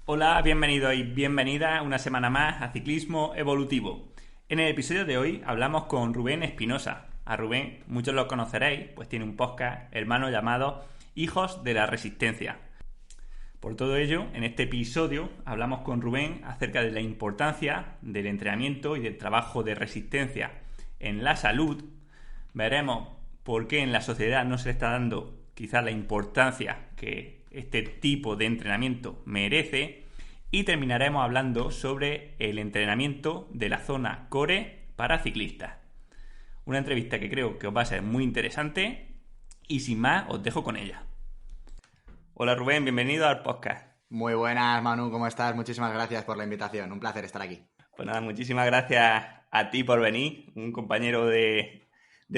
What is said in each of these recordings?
Hola, bienvenidos y bienvenidas una semana más a Ciclismo Evolutivo. En el episodio de hoy hablamos con Rubén Espinosa. A Rubén muchos lo conoceréis, pues tiene un podcast hermano llamado Hijos de la Resistencia. Por todo ello, en este episodio hablamos con Rubén acerca de la importancia del entrenamiento y del trabajo de resistencia en la salud. Veremos por qué en la sociedad no se le está dando quizás la importancia que este tipo de entrenamiento merece y terminaremos hablando sobre el entrenamiento de la zona core para ciclistas. Una entrevista que creo que os va a ser muy interesante y sin más os dejo con ella. Hola Rubén, bienvenido al podcast. Muy buenas, Manu, ¿cómo estás? Muchísimas gracias por la invitación. Un placer estar aquí. Pues nada, muchísimas gracias a ti por venir, un compañero de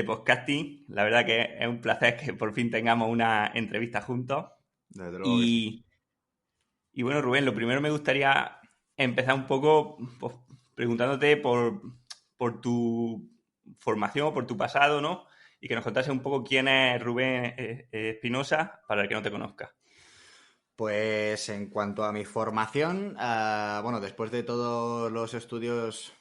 podcasting. La verdad que es un placer que por fin tengamos una entrevista juntos. Desde luego que sí. Y bueno, Rubén, lo primero me gustaría empezar un poco pues, preguntándote por tu formación, por tu pasado, ¿no? Y que nos contase un poco quién es Rubén Espinosa para el que no te conozca. Pues en cuanto a mi formación, bueno, después de todos los estudios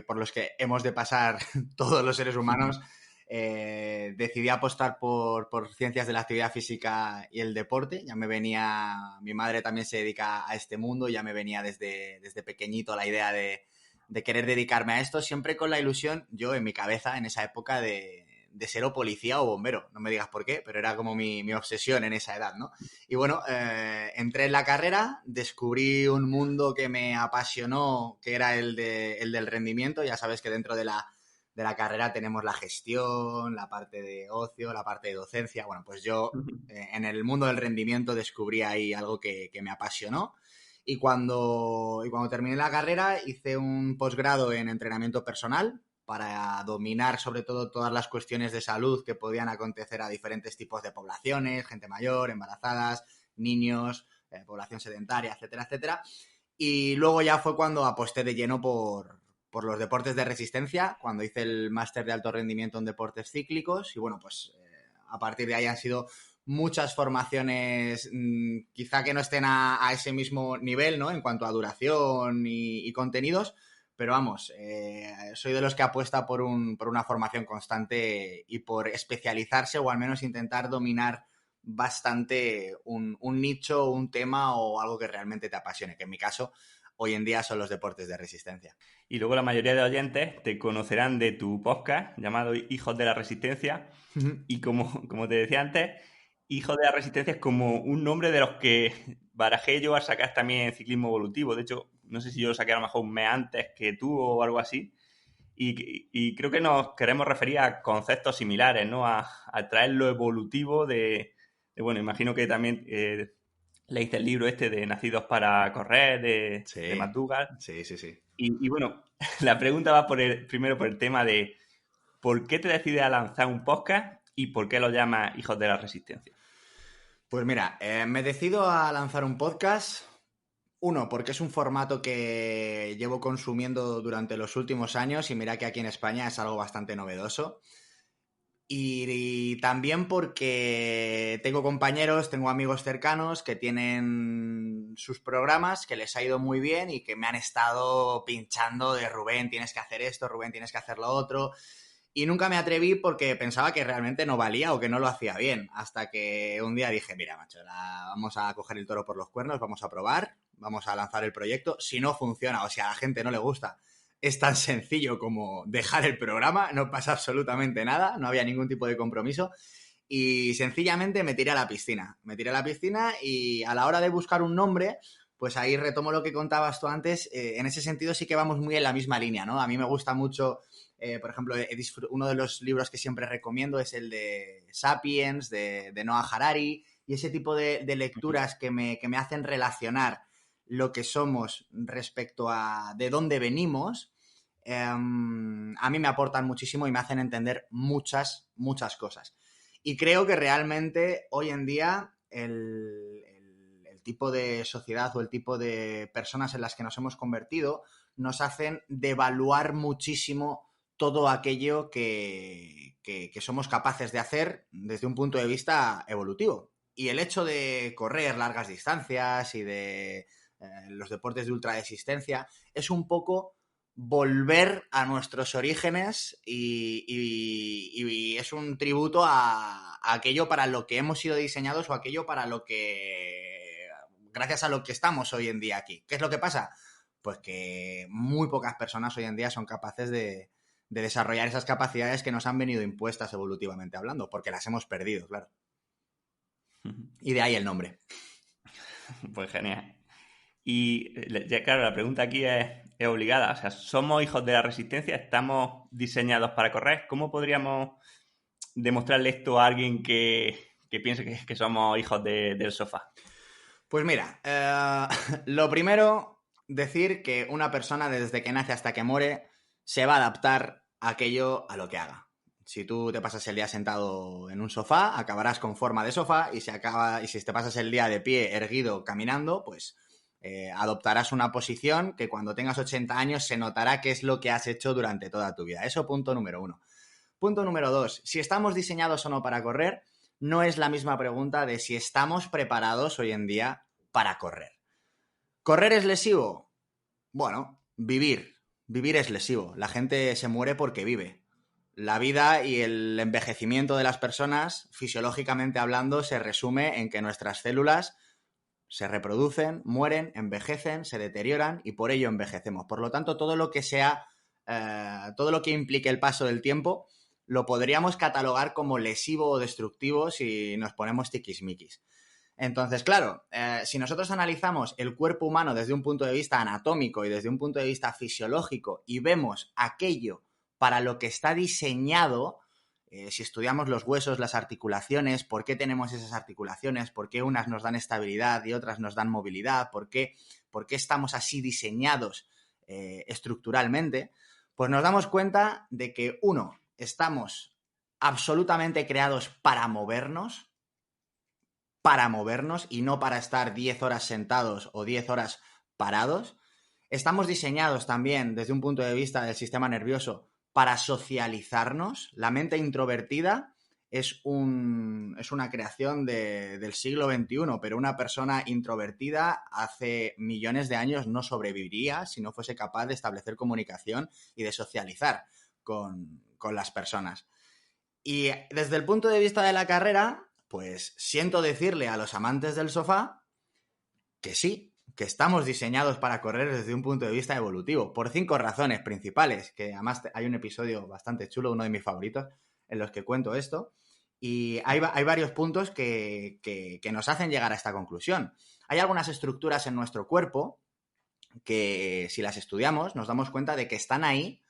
por los que hemos de pasar todos los seres humanos, decidí apostar por ciencias de la actividad física y el deporte. Ya me venía, mi madre también se dedica a este mundo, ya me venía desde pequeñito la idea de querer dedicarme a esto, siempre con la ilusión, yo en mi cabeza, en esa época de ser o policía o bombero. No me digas por qué, pero era como mi obsesión en esa edad, ¿no? Y bueno, entré en la carrera, descubrí un mundo que me apasionó, que era el del rendimiento. Ya sabes que dentro de la carrera tenemos la gestión, la parte de ocio, la parte de docencia. Bueno, pues yo en el mundo del rendimiento descubrí ahí algo que me apasionó. Y cuando terminé la carrera hice un posgrado en entrenamiento personal para dominar sobre todo todas las cuestiones de salud que podían acontecer a diferentes tipos de poblaciones, gente mayor, embarazadas, niños, población sedentaria, etcétera, etcétera. Y luego ya fue cuando aposté de lleno por los deportes de resistencia, cuando hice el máster de alto rendimiento en deportes cíclicos. Y bueno, pues a partir de ahí han sido muchas formaciones, quizá que no estén a ese mismo nivel, ¿no? En cuanto a duración y contenidos, pero vamos, soy de los que apuesta por una formación constante y por especializarse o al menos intentar dominar bastante un nicho, un tema o algo que realmente te apasione, que en mi caso hoy en día son los deportes de resistencia. Y luego la mayoría de oyentes te conocerán de tu podcast llamado Hijos de la Resistencia. Y como te decía antes, Hijos de la Resistencia es como un nombre de los que barajé yo al sacar también ciclismo evolutivo. De hecho, no sé si yo lo saqué a lo mejor un mes antes que tú o algo así. Y creo que nos queremos referir a conceptos similares, ¿no? A traer lo evolutivo bueno, imagino que también leíste el libro este de Nacidos para Correr, de Sí, McDougall. sí, sí, sí. Y bueno, la pregunta va primero por el tema de ¿por qué te decides a lanzar un podcast y por qué lo llamas Hijos de la Resistencia? Pues mira, me decido a lanzar un podcast. Uno, porque es un formato que llevo consumiendo durante los últimos años y mira que aquí en España es algo bastante novedoso. Y también porque tengo compañeros, tengo amigos cercanos que tienen sus programas, que les ha ido muy bien y que me han estado pinchando de Rubén, tienes que hacer esto, Rubén, tienes que hacer lo otro. Y nunca me atreví porque pensaba que realmente no valía o que no lo hacía bien. Hasta que un día dije, mira, macho, vamos a coger el toro por los cuernos, vamos a probar, vamos a lanzar el proyecto. Si no funciona o si a la gente no le gusta, es tan sencillo como dejar el programa, no pasa absolutamente nada, no había ningún tipo de compromiso. Y sencillamente me tiré a la piscina. Me tiré a la piscina y a la hora de buscar un nombre, pues ahí retomo lo que contabas tú antes. En ese sentido sí que vamos muy en la misma línea, ¿no? A mí me gusta mucho, por ejemplo, uno de los libros que siempre recomiendo es el de Sapiens, de Noah Harari, y ese tipo de lecturas que me hacen relacionar lo que somos respecto a de dónde venimos, a mí me aportan muchísimo y me hacen entender muchas, muchas cosas. Y creo que realmente hoy en día el tipo de sociedad o el tipo de personas en las que nos hemos convertido nos hacen devaluar muchísimo todo aquello que somos capaces de hacer desde un punto de vista evolutivo. Y el hecho de correr largas distancias y de los deportes de ultraresistencia, es un poco volver a nuestros orígenes y es un tributo a aquello para lo que hemos sido diseñados o aquello para lo que, gracias a lo que estamos hoy en día aquí. ¿Qué es lo que pasa? Pues que muy pocas personas hoy en día son capaces de desarrollar esas capacidades que nos han venido impuestas evolutivamente hablando, porque las hemos perdido, claro. Y de ahí el nombre. Pues genial. Y ya claro, la pregunta aquí es obligada. O sea, ¿somos hijos de la resistencia? ¿Estamos diseñados para correr? ¿Cómo podríamos demostrarle esto a alguien que piense que somos hijos del sofá? Pues mira, lo primero, decir que una persona desde que nace hasta que muere se va a adaptar a aquello a lo que haga. Si tú te pasas el día sentado en un sofá, acabarás con forma de sofá y si te pasas el día de pie, erguido, caminando, pues adoptarás una posición que cuando tengas 80 años se notará qué es lo que has hecho durante toda tu vida. Eso punto número 1. Punto número 2. Si estamos diseñados o no para correr, no es la misma pregunta de si estamos preparados hoy en día para correr. ¿Correr es lesivo? Bueno, vivir es lesivo. La gente se muere porque vive. La vida y el envejecimiento de las personas, fisiológicamente hablando, se resume en que nuestras células se reproducen, mueren, envejecen, se deterioran y por ello envejecemos. Por lo tanto, todo lo que implique el paso del tiempo lo podríamos catalogar como lesivo o destructivo si nos ponemos tiquismiquis. Entonces, claro, si nosotros analizamos el cuerpo humano desde un punto de vista anatómico y desde un punto de vista fisiológico y vemos aquello para lo que está diseñado, si estudiamos los huesos, las articulaciones, por qué tenemos esas articulaciones, por qué unas nos dan estabilidad y otras nos dan movilidad, por qué estamos así diseñados estructuralmente, pues nos damos cuenta de que, uno, estamos absolutamente creados para movernos y no para estar 10 horas sentados o 10 horas parados. Estamos diseñados también desde un punto de vista del sistema nervioso para socializarnos. La mente introvertida es una creación del siglo XXI, pero una persona introvertida hace millones de años no sobreviviría si no fuese capaz de establecer comunicación y de socializar con las personas. Y desde el punto de vista de la carrera, pues siento decirle a los amantes del sofá que sí, que estamos diseñados para correr desde un punto de vista evolutivo, por 5 razones principales, que además hay un episodio bastante chulo, uno de mis favoritos, en los que cuento esto, y hay varios puntos que nos hacen llegar a esta conclusión. Hay algunas estructuras en nuestro cuerpo que, si las estudiamos, nos damos cuenta de que están ahí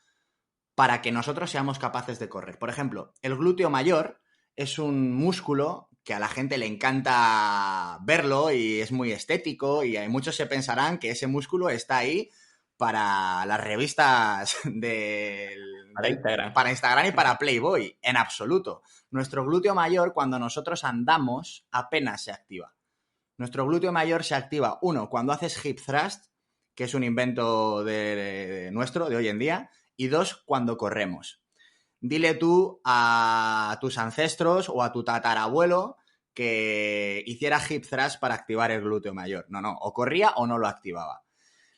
para que nosotros seamos capaces de correr. Por ejemplo, el glúteo mayor es un músculo que a la gente le encanta verlo y es muy estético y hay muchos se pensarán que ese músculo está ahí para las revistas para Instagram y para Playboy. En absoluto. Nuestro glúteo mayor, cuando nosotros andamos, apenas se activa. Nuestro glúteo mayor se activa, uno, cuando haces hip thrust, que es un invento nuestro, de hoy en día, y dos, cuando corremos. Dile tú a tus ancestros o a tu tatarabuelo que hiciera hip thrust para activar el glúteo mayor. No, o corría o no lo activaba.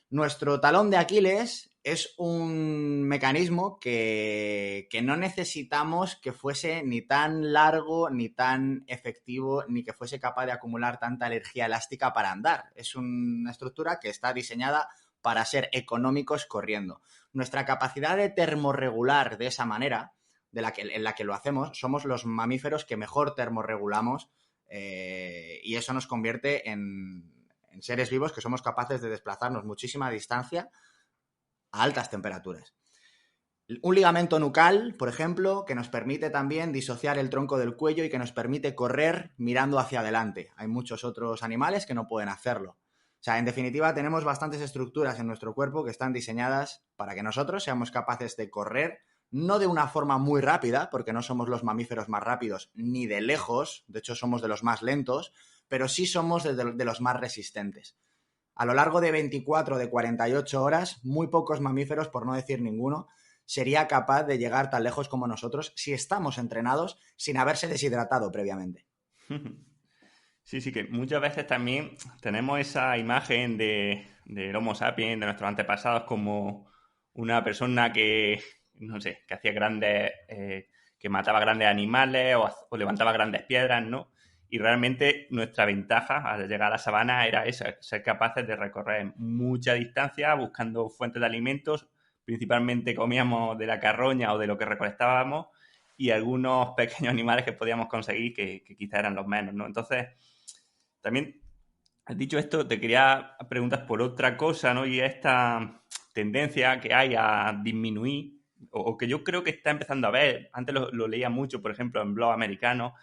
Nuestro talón de Aquiles es un mecanismo que no necesitamos que fuese ni tan largo, ni tan efectivo, ni que fuese capaz de acumular tanta energía elástica para andar. Es una estructura que está diseñada para ser económicos corriendo. Nuestra capacidad de termorregular de esa manera, en la que lo hacemos, somos los mamíferos que mejor termorregulamos y eso nos convierte en seres vivos que somos capaces de desplazarnos muchísima distancia a altas temperaturas. Un ligamento nucal, por ejemplo, que nos permite también disociar el tronco del cuello y que nos permite correr mirando hacia adelante. Hay muchos otros animales que no pueden hacerlo. O sea, en definitiva, tenemos bastantes estructuras en nuestro cuerpo que están diseñadas para que nosotros seamos capaces de correr, no de una forma muy rápida, porque no somos los mamíferos más rápidos ni de lejos, de hecho somos de los más lentos, pero sí somos de los más resistentes. A lo largo de 24 de 48 horas, muy pocos mamíferos, por no decir ninguno, sería capaz de llegar tan lejos como nosotros si estamos entrenados sin haberse deshidratado previamente. Sí, sí, que muchas veces también tenemos esa imagen del Homo sapiens, de nuestros antepasados, como una persona que, no sé, que hacía grandes, que mataba grandes animales o levantaba grandes piedras, ¿no? Y realmente nuestra ventaja al llegar a la sabana era esa, ser capaces de recorrer mucha distancia buscando fuentes de alimentos. Principalmente comíamos de la carroña o de lo que recolectábamos y algunos pequeños animales que podíamos conseguir que quizás eran los menos, ¿no? Entonces, también, dicho esto, te quería preguntar por otra cosa, ¿no? Y esta tendencia que hay a disminuir, o que yo creo que está empezando a ver, antes lo leía mucho, por ejemplo, en blogs americanos,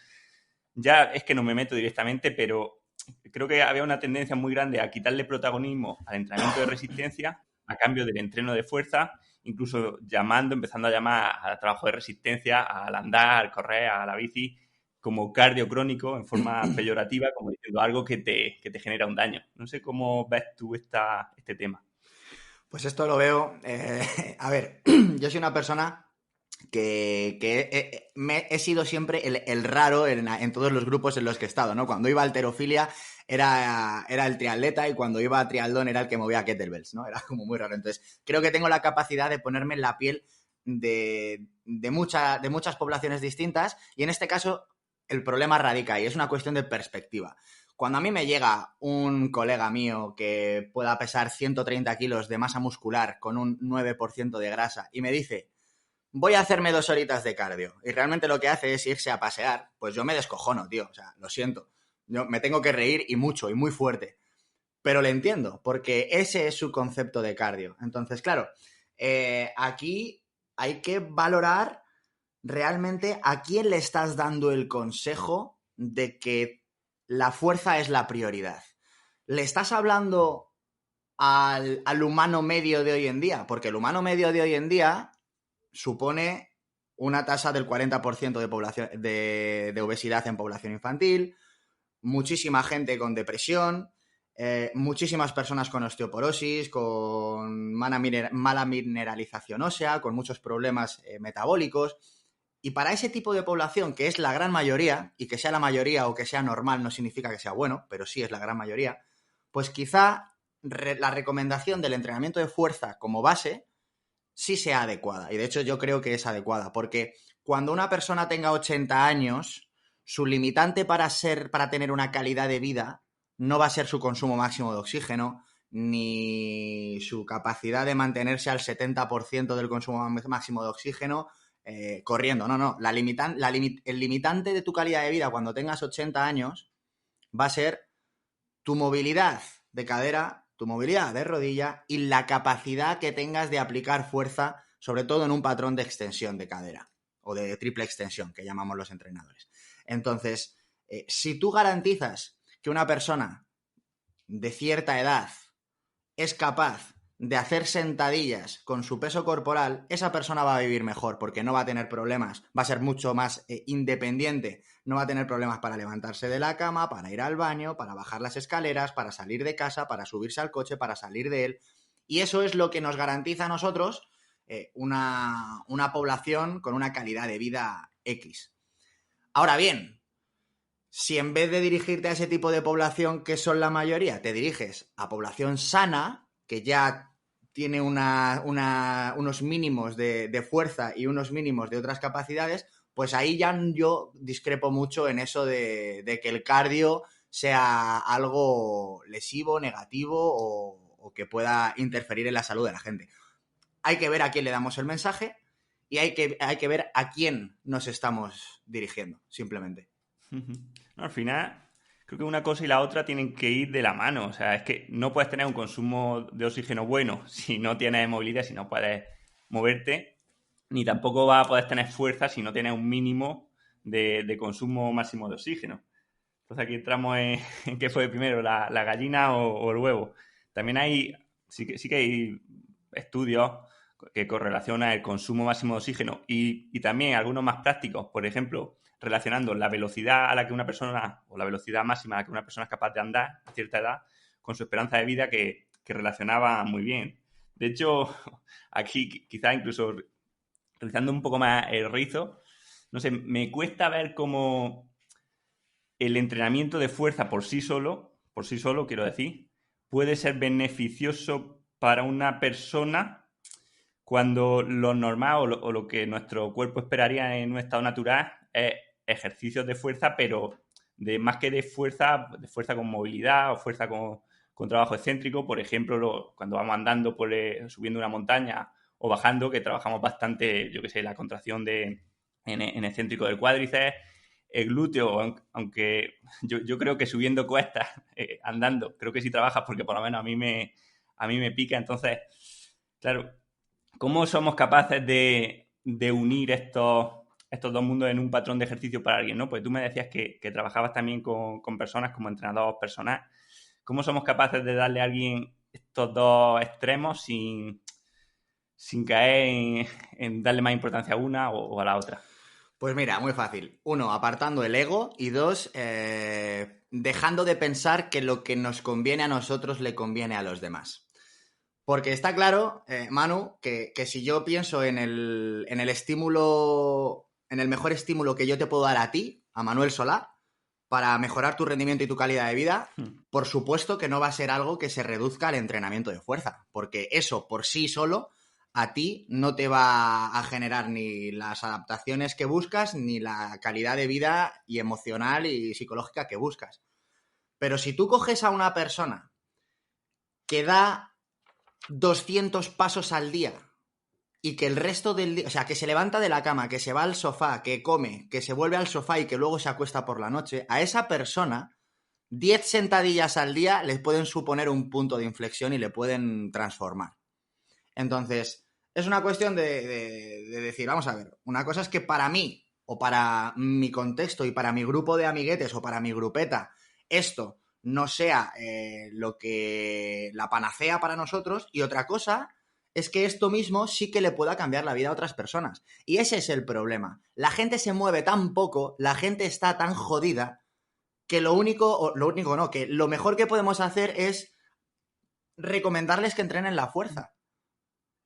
ya es que no me meto directamente, pero creo que había una tendencia muy grande a quitarle protagonismo al entrenamiento de resistencia a cambio del entreno de fuerza, incluso empezando a llamar al trabajo de resistencia, al andar, al correr, a la bici, como cardio crónico en forma peyorativa, como diciendo algo que te genera un daño. No sé cómo ves tú este tema. Pues esto lo veo. A ver, yo soy una persona que he sido siempre el raro en todos los grupos en los que he estado, ¿no? Cuando iba a halterofilia era el triatleta y cuando iba a triatlón era el que movía kettlebells, ¿no? Era como muy raro. Entonces, creo que tengo la capacidad de ponerme en la piel de muchas poblaciones distintas y en este caso el problema radica ahí, es una cuestión de perspectiva. Cuando a mí me llega un colega mío que pueda pesar 130 kilos de masa muscular con un 9% de grasa y me dice, voy a hacerme 2 horitas de cardio, y realmente lo que hace es irse a pasear, pues yo me descojono, tío, o sea, lo siento. Yo me tengo que reír y mucho, y muy fuerte. Pero le entiendo, porque ese es su concepto de cardio. Entonces, claro, aquí hay que valorar realmente a quién le estás dando el consejo de que la fuerza es la prioridad. ¿Le estás hablando al humano medio de hoy en día? Porque el humano medio de hoy en día supone una tasa del 40% de, población, de obesidad en población infantil, muchísima gente con depresión, muchísimas personas con osteoporosis, con mala mineralización ósea, con muchos problemas metabólicos. Y para ese tipo de población, que es la gran mayoría, y que sea la mayoría o que sea normal no significa que sea bueno, pero sí es la gran mayoría, pues quizá la recomendación del entrenamiento de fuerza como base sí sea adecuada. Y de hecho yo creo que es adecuada, porque cuando una persona tenga 80 años, su limitante para tener una calidad de vida no va a ser su consumo máximo de oxígeno, ni su capacidad de mantenerse al 70% del consumo máximo de oxígeno corriendo. No, no. El limitante de tu calidad de vida cuando tengas 80 años va a ser tu movilidad de cadera, tu movilidad de rodilla y la capacidad que tengas de aplicar fuerza, sobre todo en un patrón de extensión de cadera o de triple extensión, que llamamos los entrenadores. Entonces, si tú garantizas que una persona de cierta edad es capaz de hacer sentadillas con su peso corporal, esa persona va a vivir mejor porque no va a tener problemas, va a ser mucho más independiente, no va a tener problemas para levantarse de la cama, para ir al baño, para bajar las escaleras, para salir de casa, para subirse al coche, para salir de él. Y eso es lo que nos garantiza a nosotros una población con una calidad de vida X. Ahora bien, si en vez de dirigirte a ese tipo de población que son la mayoría, te diriges a población sana, que ya tiene unos mínimos de fuerza y unos mínimos de otras capacidades, pues ahí ya yo discrepo mucho en eso de que el cardio sea algo lesivo, negativo o que pueda interferir en la salud de la gente. Hay que ver a quién le damos el mensaje y hay que ver a quién nos estamos dirigiendo, simplemente. No, al final, creo que una cosa y la otra tienen que ir de la mano. O sea, es que no puedes tener un consumo de oxígeno bueno si no tienes movilidad, si no puedes moverte, ni tampoco vas a poder tener fuerza si no tienes un mínimo de consumo máximo de oxígeno. Entonces aquí entramos en qué fue primero, la gallina o el huevo. También sí que hay estudios que correlacionan el consumo máximo de oxígeno y también algunos más prácticos, por ejemplo, relacionando la velocidad a la que una persona, o la velocidad máxima a la que una persona es capaz de andar a cierta edad, con su esperanza de vida que relacionaba muy bien. De hecho, aquí quizás incluso realizando un poco más el rizo, no sé, me cuesta ver cómo el entrenamiento de fuerza por sí solo, quiero decir, puede ser beneficioso para una persona cuando lo normal o lo que nuestro cuerpo esperaría en un estado natural es ejercicios de fuerza, pero más que de fuerza con movilidad o fuerza con trabajo excéntrico. Por ejemplo, cuando vamos andando, subiendo una montaña o bajando, que trabajamos bastante, yo qué sé, la contracción en excéntrico del cuádriceps, el glúteo, aunque yo creo que subiendo cuestas, andando, creo que sí trabajas porque por lo menos a mí me pica. Entonces, claro, ¿cómo somos capaces de unir estos dos mundos en un patrón de ejercicio para alguien, ¿no? Pues tú me decías que trabajabas también con personas como entrenador personal. ¿Cómo somos capaces de darle a alguien estos dos extremos sin caer en darle más importancia a una o a la otra? Pues mira, muy fácil. Uno, apartando el ego. Y dos, dejando de pensar que lo que nos conviene a nosotros le conviene a los demás. Porque está claro, Manu, que si yo pienso en el estímulo, en el mejor estímulo que yo te puedo dar a ti, a Manuel Solá, para mejorar tu rendimiento y tu calidad de vida, por supuesto que no va a ser algo que se reduzca al entrenamiento de fuerza, porque eso por sí solo a ti no te va a generar ni las adaptaciones que buscas, ni la calidad de vida y emocional y psicológica que buscas. Pero si tú coges a una persona que da 200 pasos al día y que el resto del día, o sea, que se levanta de la cama, que se va al sofá, que come, que se vuelve al sofá y que luego se acuesta por la noche, a esa persona 10 sentadillas al día les pueden suponer un punto de inflexión y le pueden transformar. Entonces, es una cuestión de decir, vamos a ver, una cosa es que para mí o para mi contexto y para mi grupo de amiguetes o para mi grupeta, esto no sea lo que la panacea para nosotros, y otra cosa es que esto mismo sí que le pueda cambiar la vida a otras personas. Y ese es el problema. La gente se mueve tan poco, la gente está tan jodida, que lo único no, que lo mejor que podemos hacer es recomendarles que entrenen la fuerza.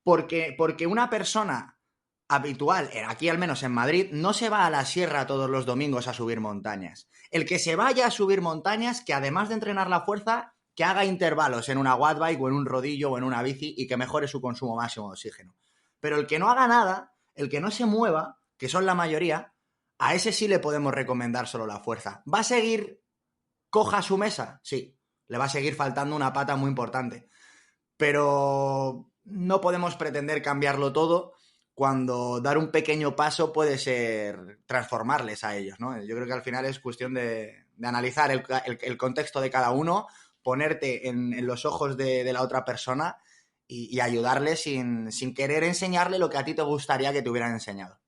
Porque una persona habitual, aquí al menos en Madrid, no se va a la sierra todos los domingos a subir montañas. El que se vaya a subir montañas, que además de entrenar la fuerza, que haga intervalos en una watt bike o en un rodillo o en una bici y que mejore su consumo máximo de oxígeno. Pero el que no haga nada, el que no se mueva, que son la mayoría, a ese sí le podemos recomendar solo la fuerza. ¿Va a seguir coja su mesa? Sí, le va a seguir faltando una pata muy importante. Pero no podemos pretender cambiarlo todo cuando dar un pequeño paso puede ser transformarles a ellos, ¿no? Yo creo que al final es cuestión de analizar el contexto de cada uno, ponerte en los ojos de la otra persona y ayudarle sin querer enseñarle lo que a ti te gustaría que te hubieran enseñado.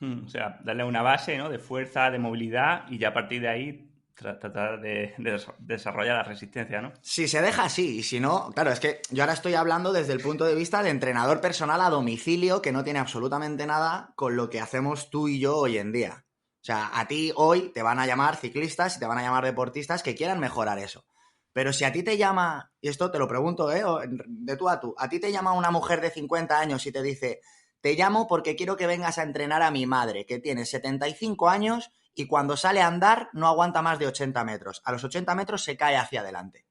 O sea, darle una base, ¿no?, de fuerza, de movilidad, y ya a partir de ahí tratar de desarrollar la resistencia, ¿no? Si se deja así, y si no, claro, es que yo ahora estoy hablando desde el punto de vista de entrenador personal a domicilio, que no tiene absolutamente nada con lo que hacemos tú y yo hoy en día. O sea, a ti hoy te van a llamar ciclistas y te van a llamar deportistas que quieran mejorar eso. Pero si a ti te llama, y esto te lo pregunto, de tú, a ti te llama una mujer de 50 años y te dice, te llamo porque quiero que vengas a entrenar a mi madre, que tiene 75 años y cuando sale a andar no aguanta más de 80 metros. A los 80 metros se cae hacia adelante.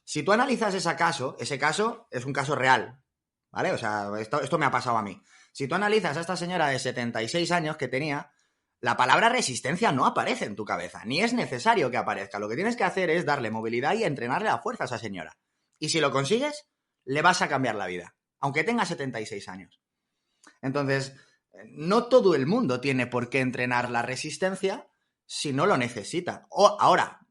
Si tú analizas ese caso es un caso real, ¿vale? O sea, esto me ha pasado a mí. Si tú analizas a esta señora de 76 años que tenía, la palabra resistencia no aparece en tu cabeza, ni es necesario que aparezca. Lo que tienes que hacer es darle movilidad y entrenarle a fuerza a esa señora. Y si lo consigues, le vas a cambiar la vida, aunque tenga 76 años. Entonces, no todo el mundo tiene por qué entrenar la resistencia si no lo necesita. Ahora,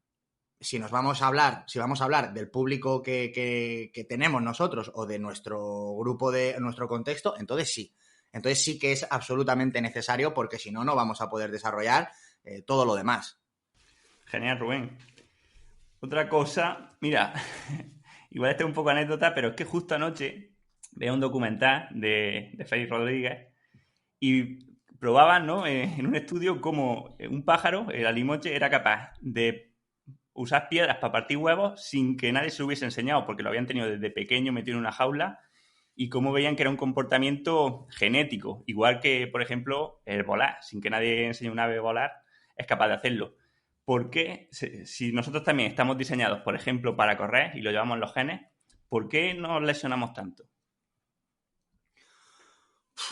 si vamos a hablar del público que tenemos nosotros o de nuestro grupo, de nuestro contexto, entonces sí. Entonces sí que es absolutamente necesario, porque si no, no vamos a poder desarrollar todo lo demás. Genial, Rubén. Otra cosa, mira, igual esta es un poco anécdota, pero es que justo anoche veía un documental de Félix Rodríguez y probaban, ¿no?, en un estudio cómo un pájaro, el alimoche, era capaz de usar piedras para partir huevos sin que nadie se lo hubiese enseñado, porque lo habían tenido desde pequeño metido en una jaula, y cómo veían que era un comportamiento genético, igual que, por ejemplo, el volar, sin que nadie enseñe a un ave a volar, es capaz de hacerlo. ¿por qué, si nosotros también estamos diseñados, por ejemplo, para correr y lo llevamos en los genes, ¿por qué nos lesionamos tanto?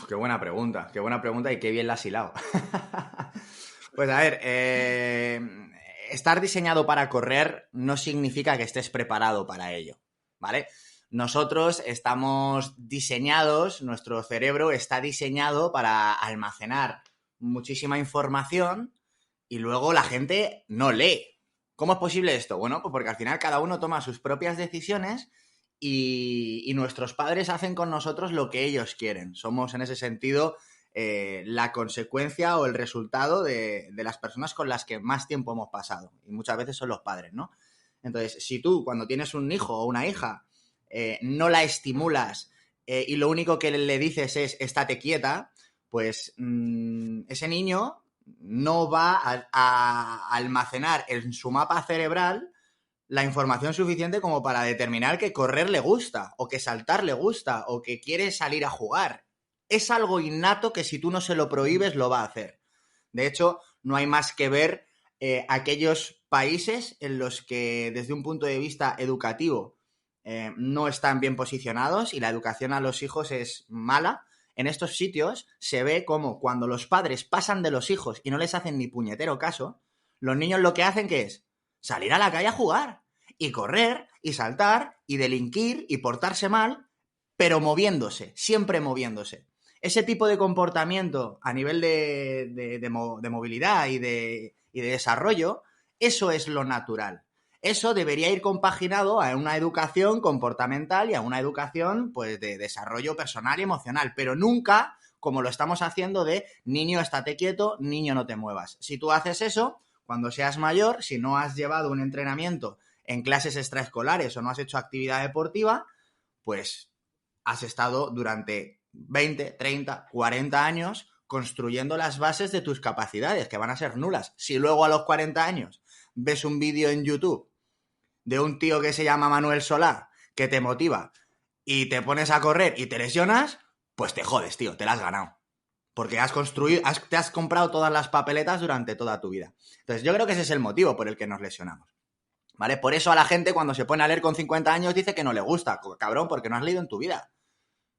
Qué buena pregunta y qué bien la has hilado. Pues a ver, estar diseñado para correr no significa que estés preparado para ello, ¿vale? Nosotros estamos diseñados, nuestro cerebro está diseñado para almacenar muchísima información y luego la gente no lee. ¿Cómo es posible esto? Bueno, pues porque al final cada uno toma sus propias decisiones y nuestros padres hacen con nosotros lo que ellos quieren. Somos en ese sentido la consecuencia o el resultado de las personas con las que más tiempo hemos pasado. Y muchas veces son los padres, ¿no? Entonces, si tú cuando tienes un hijo o una hija no la estimulas y lo único que le dices es estate quieta, pues ese niño no va a almacenar en su mapa cerebral la información suficiente como para determinar que correr le gusta, o que saltar le gusta, o que quiere salir a jugar. Es algo innato que si tú no se lo prohíbes lo va a hacer. De hecho, no hay más que ver aquellos países en los que desde un punto de vista educativo no están bien posicionados y la educación a los hijos es mala. En estos sitios se ve como cuando los padres pasan de los hijos y no les hacen ni puñetero caso, los niños lo que hacen que es salir a la calle a jugar y correr y saltar y delinquir y portarse mal, pero moviéndose, siempre moviéndose. Ese tipo de comportamiento a nivel de movilidad y de desarrollo, eso es lo natural. Eso debería ir compaginado a una educación comportamental y a una educación pues, de desarrollo personal y emocional, pero nunca como lo estamos haciendo de niño, estate quieto, niño, no te muevas. Si tú haces eso, cuando seas mayor, si no has llevado un entrenamiento en clases extraescolares o no has hecho actividad deportiva, pues has estado durante 20, 30, 40 años construyendo las bases de tus capacidades, que van a ser nulas. Si luego a los 40 años ves un vídeo en YouTube de un tío que se llama Manuel Solá, que te motiva, y te pones a correr y te lesionas, pues te jodes, tío, te la has ganado. Porque has construido, te has comprado todas las papeletas durante toda tu vida. Entonces, yo creo que ese es el motivo por el que nos lesionamos. ¿Vale? Por eso a la gente cuando se pone a leer con 50 años dice que no le gusta. Cabrón, porque no has leído en tu vida.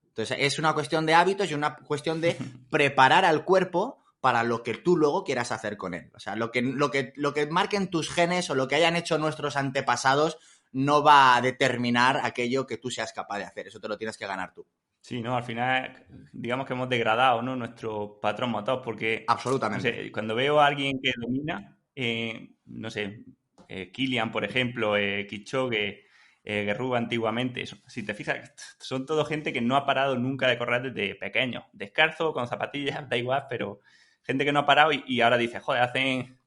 Entonces, es una cuestión de hábitos y una cuestión de preparar al cuerpo para lo que tú luego quieras hacer con él. O sea, lo que marquen tus genes o lo que hayan hecho nuestros antepasados no va a determinar aquello que tú seas capaz de hacer. Eso te lo tienes que ganar tú. Sí, ¿no? Al final, digamos que hemos degradado, ¿no? Nuestro patrón motor, porque, no Absolutamente. sé, cuando veo a alguien que domina, no sé, Kilian, por ejemplo, Kipchoge, Guerrero antiguamente, si te fijas, son todo gente que no ha parado nunca de correr desde pequeño, descalzo, con zapatillas, da igual, pero gente que no ha parado y ahora dice, joder, hacen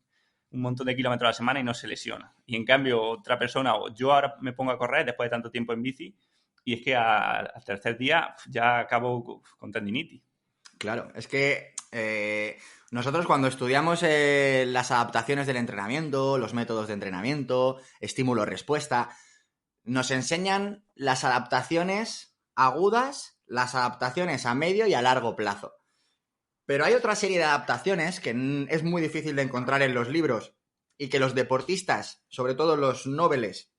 un montón de kilómetros a la semana y no se lesiona. Y en cambio, otra persona, o yo ahora me pongo a correr después de tanto tiempo en bici, y es que al tercer día ya acabo con tendinitis. Claro, es que nosotros cuando estudiamos las adaptaciones del entrenamiento, los métodos de entrenamiento, estímulo-respuesta, nos enseñan las adaptaciones agudas, las adaptaciones a medio y a largo plazo. Pero hay otra serie de adaptaciones que es muy difícil de encontrar en los libros y que los deportistas, sobre todo los nobles,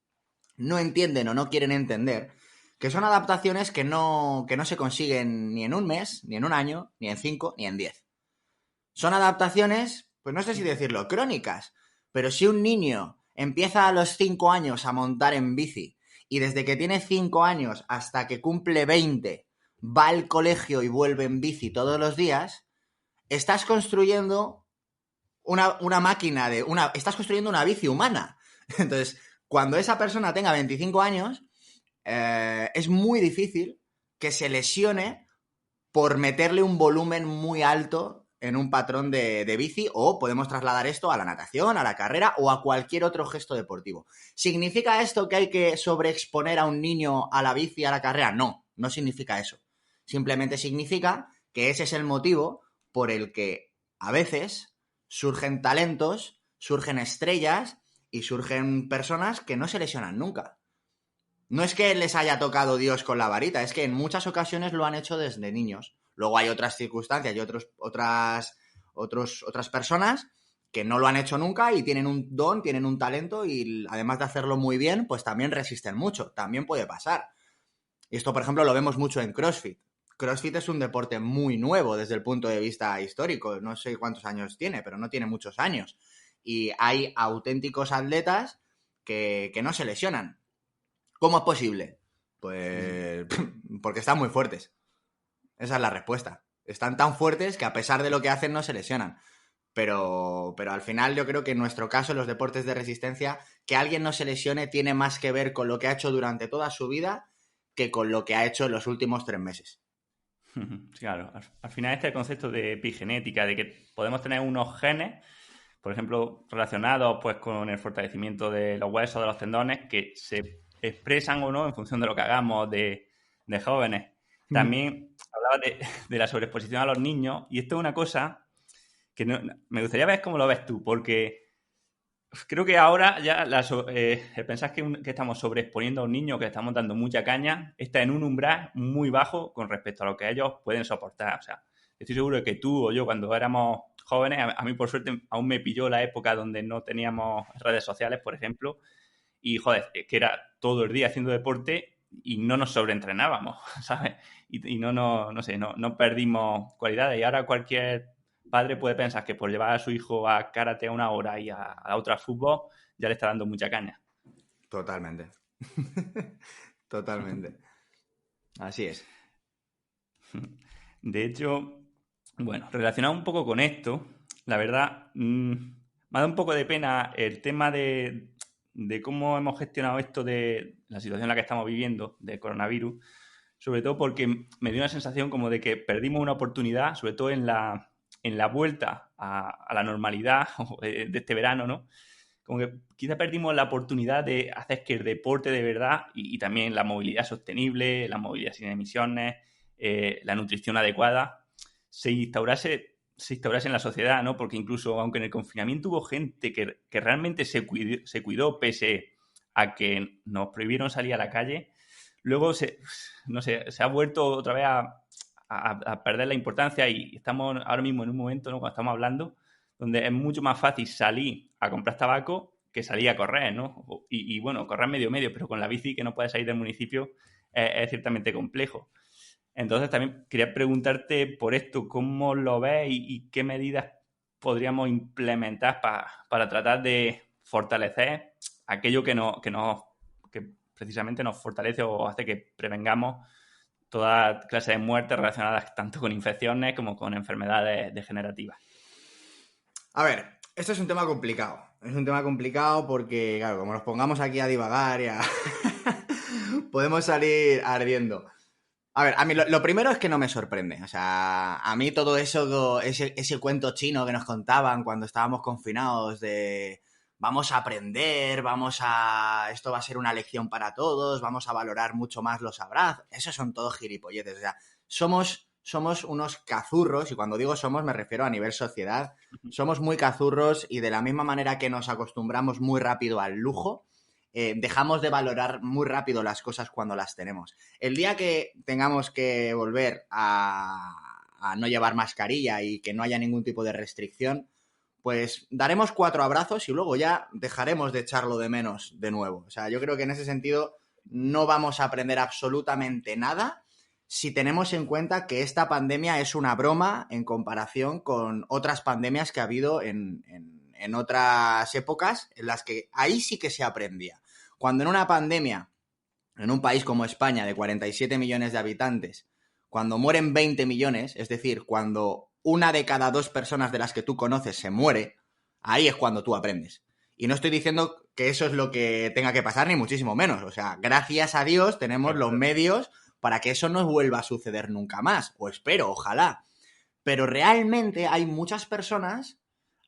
no entienden o no quieren entender, que son adaptaciones que no se consiguen ni en un mes, ni en un año, ni en 5, ni en 10. Son adaptaciones, pues no sé si decirlo, crónicas, pero si un niño empieza a los 5 años a montar en bici y desde que tiene 5 años hasta que cumple 20 va al colegio y vuelve en bici todos los días, estás construyendo una máquina estás construyendo una bici humana. Entonces, cuando esa persona tenga 25 años, es muy difícil que se lesione por meterle un volumen muy alto en un patrón de bici, o podemos trasladar esto a la natación, a la carrera o a cualquier otro gesto deportivo. ¿Significa esto que hay que sobreexponer a un niño a la bici, a la carrera? No, no significa eso. Simplemente significa que ese es el motivo por el que a veces surgen talentos, surgen estrellas y surgen personas que no se lesionan nunca. No es que les haya tocado Dios con la varita, es que en muchas ocasiones lo han hecho desde niños. Luego hay otras circunstancias y otras personas que no lo han hecho nunca y tienen un don, tienen un talento y además de hacerlo muy bien, pues también resisten mucho. También puede pasar. Y esto, por ejemplo, lo vemos mucho en CrossFit. CrossFit es un deporte muy nuevo desde el punto de vista histórico. No sé cuántos años tiene, pero no tiene muchos años. Y hay auténticos atletas que no se lesionan. ¿Cómo es posible? Pues porque están muy fuertes. Esa es la respuesta. Están tan fuertes que a pesar de lo que hacen no se lesionan. Pero al final yo creo que en nuestro caso, en los deportes de resistencia, que alguien no se lesione tiene más que ver con lo que ha hecho durante toda su vida que con lo que ha hecho en los últimos 3 meses. Claro, al final este concepto de epigenética, de que podemos tener unos genes, por ejemplo, relacionados pues con el fortalecimiento de los huesos, de los tendones, que se expresan o no en función de lo que hagamos de jóvenes. También hablaba de la sobreexposición a los niños, y esto es una cosa que me gustaría ver cómo lo ves tú, porque creo que ahora ya el pensar que estamos sobreexponiendo a un niño, que estamos dando mucha caña, está en un umbral muy bajo con respecto a lo que ellos pueden soportar. O sea, estoy seguro de que tú o yo, cuando éramos jóvenes, a mí por suerte aún me pilló la época donde no teníamos redes sociales, por ejemplo, y joder, que era todo el día haciendo deporte y no nos sobreentrenábamos, ¿sabes? Y no sé, no perdimos cualidades. Y ahora cualquier padre puede pensar que por llevar a su hijo a karate a una hora y a otra fútbol ya le está dando mucha caña. Totalmente. Totalmente. Así es. De hecho, bueno, relacionado un poco con esto, la verdad, me ha dado un poco de pena el tema de cómo hemos gestionado esto de la situación en la que estamos viviendo, de coronavirus, sobre todo porque me dio una sensación como de que perdimos una oportunidad, sobre todo en la vuelta a la normalidad de este verano, ¿no? Como que quizá perdimos la oportunidad de hacer que el deporte de verdad y también la movilidad sostenible, la movilidad sin emisiones, la nutrición adecuada, se instaurase en la sociedad, ¿no? Porque incluso, aunque en el confinamiento hubo gente que realmente se cuidó pese a que nos prohibieron salir a la calle, luego no sé, se ha vuelto otra vez a perder la importancia y estamos ahora mismo en un momento, ¿no? Cuando estamos hablando, donde es mucho más fácil salir a comprar tabaco que salir a correr, ¿no? Y bueno, correr medio, pero con la bici que no puedes salir del municipio es ciertamente complejo. Entonces también quería preguntarte por esto, ¿cómo lo ves y qué medidas podríamos implementar para tratar de fortalecer aquello que precisamente nos fortalece o hace que prevengamos toda clase de muertes relacionadas tanto con infecciones como con enfermedades degenerativas? A ver, esto es un tema complicado. Es un tema complicado porque, claro, como nos pongamos aquí a divagar podemos salir ardiendo. A ver, a mí lo primero es que no me sorprende. O sea, a mí todo eso, ese cuento chino que nos contaban cuando estábamos confinados de vamos a aprender, esto va a ser una lección para todos, vamos a valorar mucho más los abrazos. Esos son todos gilipolletes. O sea, somos unos cazurros, y cuando digo somos me refiero a nivel sociedad. Somos muy cazurros y de la misma manera que nos acostumbramos muy rápido al lujo, dejamos de valorar muy rápido las cosas cuando las tenemos. El día que tengamos que volver a no llevar mascarilla y que no haya ningún tipo de restricción, pues daremos 4 abrazos y luego ya dejaremos de echarlo de menos de nuevo. O sea, yo creo que en ese sentido no vamos a aprender absolutamente nada si tenemos en cuenta que esta pandemia es una broma en comparación con otras pandemias que ha habido en otras épocas en las que ahí sí que se aprendía. Cuando en una pandemia, en un país como España de 47 millones de habitantes, cuando mueren 20 millones, es decir, cuando una de cada 2 personas de las que tú conoces se muere, ahí es cuando tú aprendes. Y no estoy diciendo que eso es lo que tenga que pasar, ni muchísimo menos. O sea, gracias a Dios tenemos los medios para que eso no vuelva a suceder nunca más. O espero, ojalá. Pero realmente hay muchas personas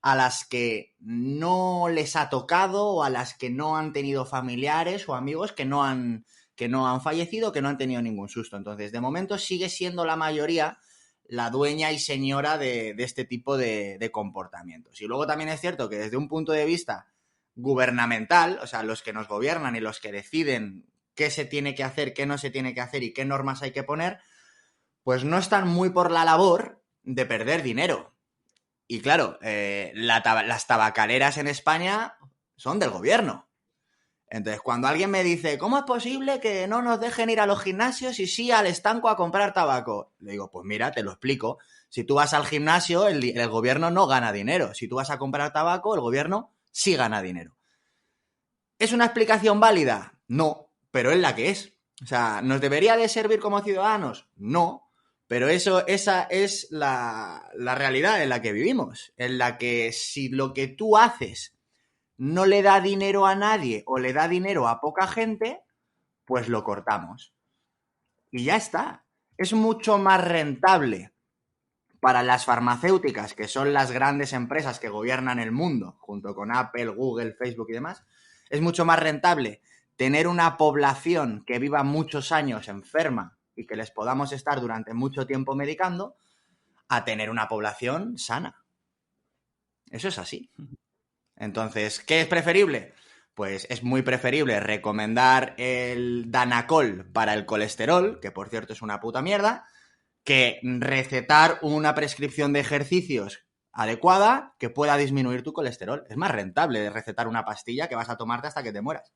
a las que no les ha tocado o a las que no han tenido familiares o amigos que no han fallecido, que no han tenido ningún susto. Entonces, de momento sigue siendo la mayoría la dueña y señora de este tipo de comportamientos. Y luego también es cierto que desde un punto de vista gubernamental, o sea, los que nos gobiernan y los que deciden qué se tiene que hacer, qué no se tiene que hacer y qué normas hay que poner, pues no están muy por la labor de perder dinero. Y claro, las tabacaleras en España son del gobierno. Entonces, cuando alguien me dice, ¿cómo es posible que no nos dejen ir a los gimnasios y sí al estanco a comprar tabaco? Le digo, pues mira, te lo explico. Si tú vas al gimnasio, el gobierno no gana dinero. Si tú vas a comprar tabaco, el gobierno sí gana dinero. ¿Es una explicación válida? No, pero es la que es. O sea, ¿nos debería de servir como ciudadanos? No, pero esa es la realidad en la que vivimos. En la que si lo que tú haces no le da dinero a nadie o le da dinero a poca gente, pues lo cortamos. Y ya está. Es mucho más rentable para las farmacéuticas, que son las grandes empresas que gobiernan el mundo, junto con Apple, Google, Facebook y demás, es mucho más rentable tener una población que viva muchos años enferma y que les podamos estar durante mucho tiempo medicando, a tener una población sana. Eso es así. Entonces, ¿qué es preferible? Pues es muy preferible recomendar el Danacol para el colesterol, que por cierto es una puta mierda, que recetar una prescripción de ejercicios adecuada que pueda disminuir tu colesterol. Es más rentable recetar una pastilla que vas a tomarte hasta que te mueras.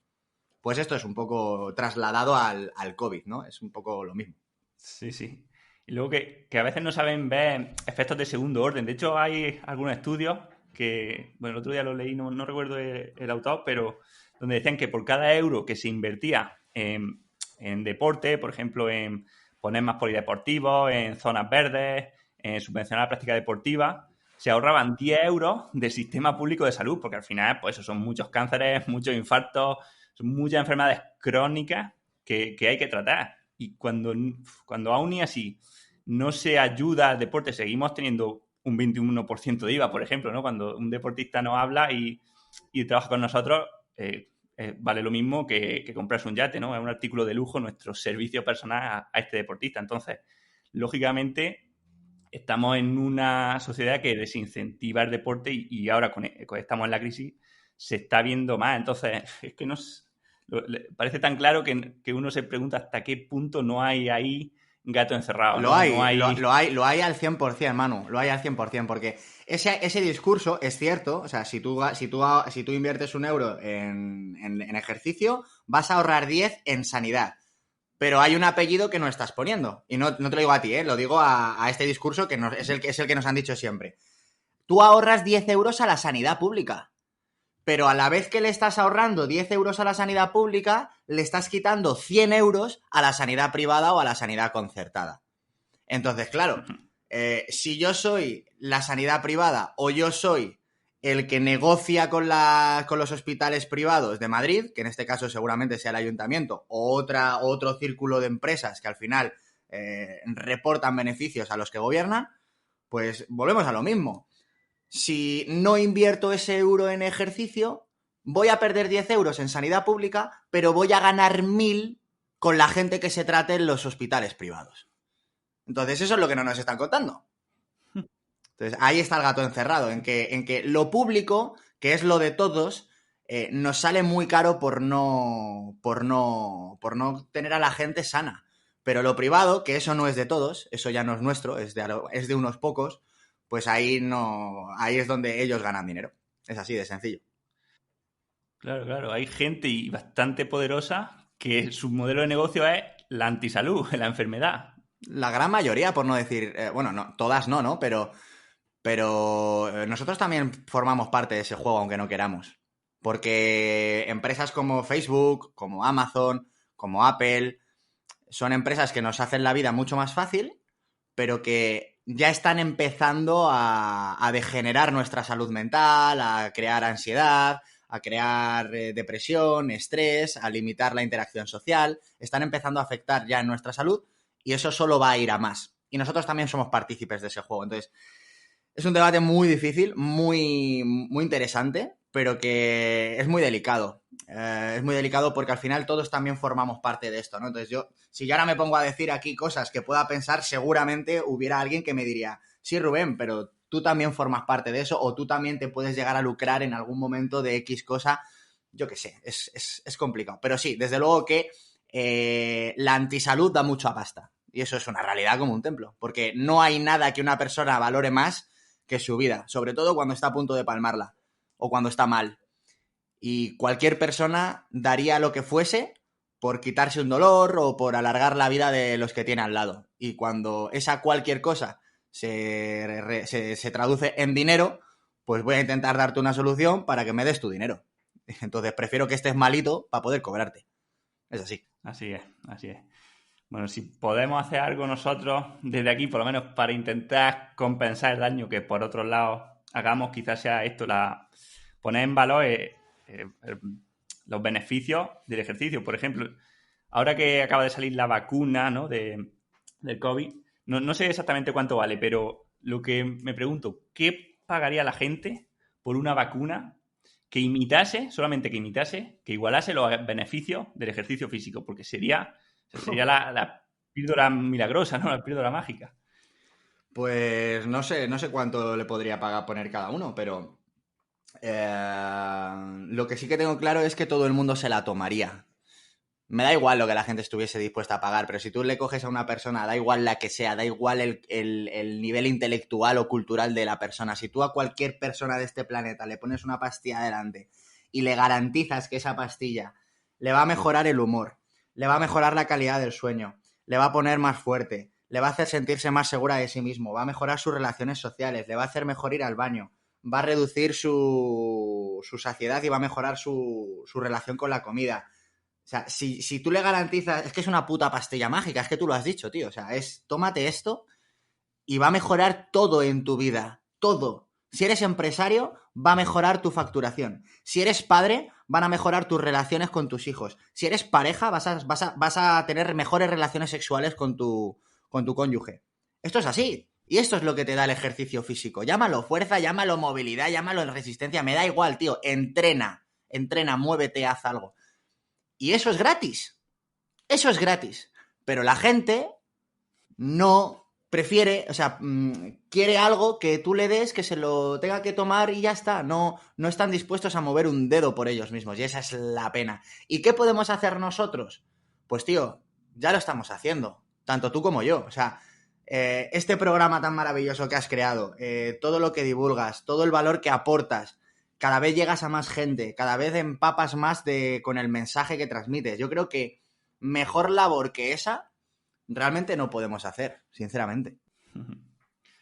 Pues esto es un poco trasladado al COVID, ¿no? Es un poco lo mismo. Sí, sí. Y luego que a veces no saben ver efectos de segundo orden. De hecho, hay algunos estudios que, bueno, el otro día lo leí, no recuerdo el autor, pero donde decían que por cada euro que se invertía en deporte, por ejemplo, en poner más polideportivos, en zonas verdes, en subvencionar la práctica deportiva, se ahorraban 10 euros del sistema público de salud, porque al final, pues eso son muchos cánceres, muchos infartos, son muchas enfermedades crónicas que hay que tratar. Y cuando aún y así no se ayuda al deporte, seguimos teniendo un 21% de IVA, por ejemplo, ¿no? Cuando un deportista nos habla y trabaja con nosotros, vale lo mismo que comprarse un yate, ¿no? Es un artículo de lujo, nuestro servicio personal a este deportista. Entonces, lógicamente, estamos en una sociedad que desincentiva el deporte y ahora estamos en la crisis, se está viendo más. Entonces, es que parece tan claro que uno se pregunta hasta qué punto no hay ahí gato encerrado, Lo ¿no? No hay, hay... lo hay al 100%, Manu, lo hay al 100%, porque ese discurso es cierto, o sea, si tú inviertes un euro en ejercicio, vas a ahorrar 10 en sanidad, pero hay un apellido que no estás poniendo, y no te lo digo a ti, lo digo a este discurso que es el que nos han dicho siempre. Tú ahorras 10 euros a la sanidad pública, pero a la vez que le estás ahorrando 10 euros a la sanidad pública, le estás quitando 100 euros a la sanidad privada o a la sanidad concertada. Entonces, claro, si yo soy la sanidad privada o yo soy el que negocia con los hospitales privados de Madrid, que en este caso seguramente sea el ayuntamiento, o otro círculo de empresas que al final reportan beneficios a los que gobiernan, pues volvemos a lo mismo. Si no invierto ese euro en ejercicio, voy a perder 10 euros en sanidad pública, pero voy a ganar 1.000 con la gente que se trate en los hospitales privados. Entonces, eso es lo que no nos están contando. Entonces, ahí está el gato encerrado, en que lo público, que es lo de todos, nos sale muy caro por no tener a la gente sana. Pero lo privado, que eso no es de todos, eso ya no es nuestro, es de unos pocos, pues ahí es donde ellos ganan dinero. Es así de sencillo. Claro, claro, hay gente y bastante poderosa que su modelo de negocio es la antisalud, la enfermedad. La gran mayoría, por no decir, bueno, no, todas no, ¿no? Pero nosotros también formamos parte de ese juego, aunque no queramos. Porque empresas como Facebook, como Amazon, como Apple, son empresas que nos hacen la vida mucho más fácil, pero que ya están empezando a degenerar nuestra salud mental, a crear ansiedad, a crear depresión, estrés, a limitar la interacción social. Están empezando a afectar ya en nuestra salud y eso solo va a ir a más. Y nosotros también somos partícipes de ese juego. Entonces, es un debate muy difícil, muy, muy interesante, pero que es muy delicado. Es muy delicado porque al final todos también formamos parte de esto, ¿no? Entonces si yo ahora me pongo a decir aquí cosas que pueda pensar, seguramente hubiera alguien que me diría, sí, Rubén, pero tú también formas parte de eso o tú también te puedes llegar a lucrar en algún momento de X cosa. Yo qué sé, es complicado. Pero sí, desde luego que la antisalud da mucho a pasta. Y eso es una realidad como un templo. Porque no hay nada que una persona valore más que es su vida, sobre todo cuando está a punto de palmarla o cuando está mal. Y cualquier persona daría lo que fuese por quitarse un dolor o por alargar la vida de los que tiene al lado. Y cuando esa cualquier cosa se traduce en dinero, pues voy a intentar darte una solución para que me des tu dinero. Entonces prefiero que estés malito para poder cobrarte. Es así. Así es, así es. Bueno, si podemos hacer algo nosotros desde aquí, por lo menos para intentar compensar el daño que por otro lado hagamos, quizás sea esto, poner en valor los beneficios del ejercicio. Por ejemplo, ahora que acaba de salir la vacuna, ¿no?, del COVID, no sé exactamente cuánto vale, pero lo que me pregunto, ¿qué pagaría la gente por una vacuna que imitase, solamente que imitase, que igualase los beneficios del ejercicio físico? Porque sería la píldora milagrosa, ¿no? La píldora mágica. Pues no sé cuánto le podría pagar poner cada uno, pero lo que sí que tengo claro es que todo el mundo se la tomaría. Me da igual lo que la gente estuviese dispuesta a pagar, pero si tú le coges a una persona, da igual la que sea, da igual el nivel intelectual o cultural de la persona, si tú a cualquier persona de este planeta le pones una pastilla delante y le garantizas que esa pastilla le va a mejorar el humor, le va a mejorar la calidad del sueño, le va a poner más fuerte, le va a hacer sentirse más segura de sí mismo, va a mejorar sus relaciones sociales, le va a hacer mejor ir al baño, va a reducir su saciedad y va a mejorar su relación con la comida. O sea, si tú le garantizas... Es que es una puta pastilla mágica, es que tú lo has dicho, tío. O sea, tómate esto y va a mejorar todo en tu vida. Todo. Si eres empresario, va a mejorar tu facturación. Si eres padre, van a mejorar tus relaciones con tus hijos. Si eres pareja, vas a tener mejores relaciones sexuales con tu cónyuge. Esto es así. Y esto es lo que te da el ejercicio físico. Llámalo fuerza, llámalo movilidad, llámalo resistencia. Me da igual, tío. Entrena, muévete, haz algo. Y eso es gratis. Eso es gratis. Pero la gente no prefiere, o sea, quiere algo que tú le des, que se lo tenga que tomar y ya está. No están dispuestos a mover un dedo por ellos mismos. Y esa es la pena. ¿Y qué podemos hacer nosotros? Pues, tío, ya lo estamos haciendo. Tanto tú como yo. O sea, este programa tan maravilloso que has creado, todo lo que divulgas, todo el valor que aportas, cada vez llegas a más gente, cada vez empapas más con el mensaje que transmites. Yo creo que mejor labor que esa realmente no podemos hacer, sinceramente.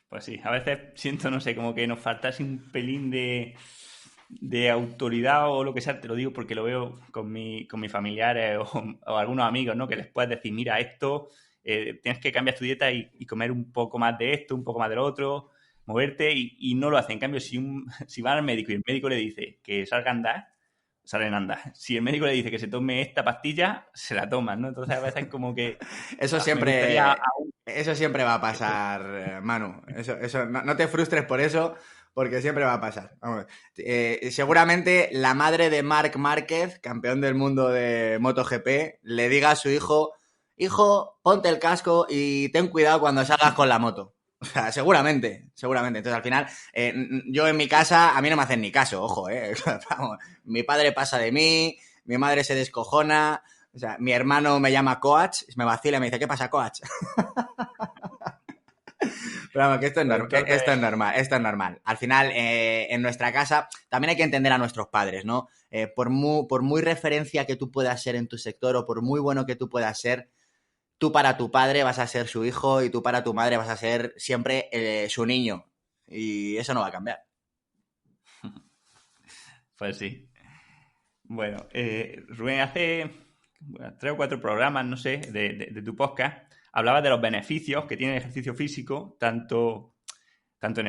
Pues sí, a veces siento, no sé, como que nos faltase un pelín de autoridad o lo que sea. Te lo digo porque lo veo con mis familiares o algunos amigos, ¿no? Que les puedes decir, mira, esto, tienes que cambiar tu dieta y comer un poco más de esto, un poco más del otro, moverte y no lo hacen. En cambio, si van al médico y el médico le dice que salga a andar, salen a andar. Si el médico le dice que se tome esta pastilla, se la toman, ¿no? Entonces a veces como que Eso siempre va a pasar, Manu. Eso, no te frustres por eso, porque siempre va a pasar. Vamos, seguramente la madre de Marc Márquez, campeón del mundo de MotoGP, le diga a su hijo, ponte el casco y ten cuidado cuando salgas con la moto. O sea, seguramente. Entonces, al final, yo en mi casa, a mí no me hacen ni caso, ojo, Vamos, mi padre pasa de mí, mi madre se descojona, o sea, mi hermano me llama coach, me vacila y me dice, ¿qué pasa, coach? Pero vamos, que esto es normal. Al final, en nuestra casa, también hay que entender a nuestros padres, ¿no? Por muy referencia que tú puedas ser en tu sector o por muy bueno que tú puedas ser, tú para tu padre vas a ser su hijo y tú para tu madre vas a ser siempre su niño. Y eso no va a cambiar. Pues sí. Bueno, Rubén, hace 3 o 4 programas, no sé, de tu podcast, hablabas de los beneficios que tiene el ejercicio físico, tanto en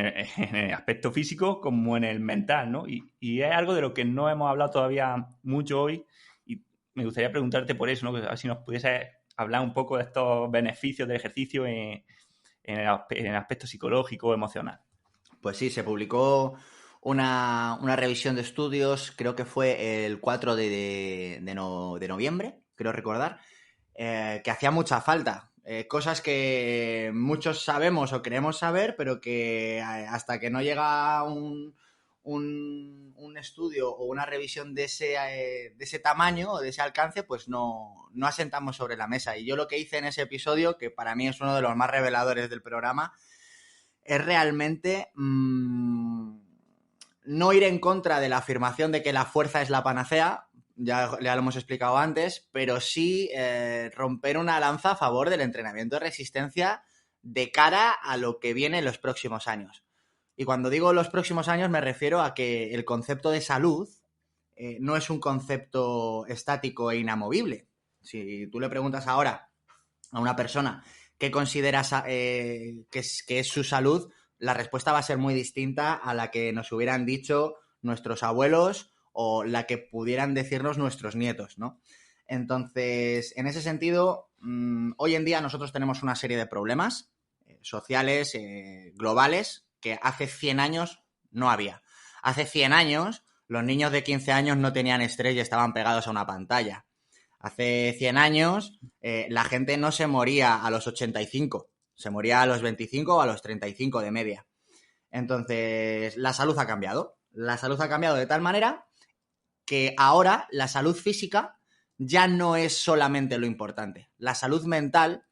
el aspecto físico como en el mental, ¿no? Y es algo de lo que no hemos hablado todavía mucho hoy y me gustaría preguntarte por eso, ¿no? A ver si nos pudiese hablar un poco de estos beneficios del ejercicio en el aspecto psicológico, emocional. Pues sí, se publicó una revisión de estudios, creo que fue el 4 de noviembre, creo recordar, que hacía mucha falta. Cosas que muchos sabemos o creemos saber, pero que hasta que no llega un estudio o una revisión de ese tamaño o de ese alcance, pues no asentamos sobre la mesa. Y yo lo que hice en ese episodio, que para mí es uno de los más reveladores del programa, es realmente no ir en contra de la afirmación de que la fuerza es la panacea, ya lo hemos explicado antes, pero sí romper una lanza a favor del entrenamiento de resistencia de cara a lo que viene en los próximos años. Y cuando digo los próximos años me refiero a que el concepto de salud no es un concepto estático e inamovible. Si tú le preguntas ahora a una persona qué considera que es su salud, la respuesta va a ser muy distinta a la que nos hubieran dicho nuestros abuelos o la que pudieran decirnos nuestros nietos, ¿no? Entonces, en ese sentido, hoy en día nosotros tenemos una serie de problemas sociales, globales, que hace 100 años no había. Hace 100 años los niños de 15 años no tenían estrés y estaban pegados a una pantalla. Hace 100 años la gente no se moría a los 85, se moría a los 25 o a los 35 de media. Entonces, la salud ha cambiado. La salud ha cambiado de tal manera que ahora la salud física ya no es solamente lo importante. La salud mental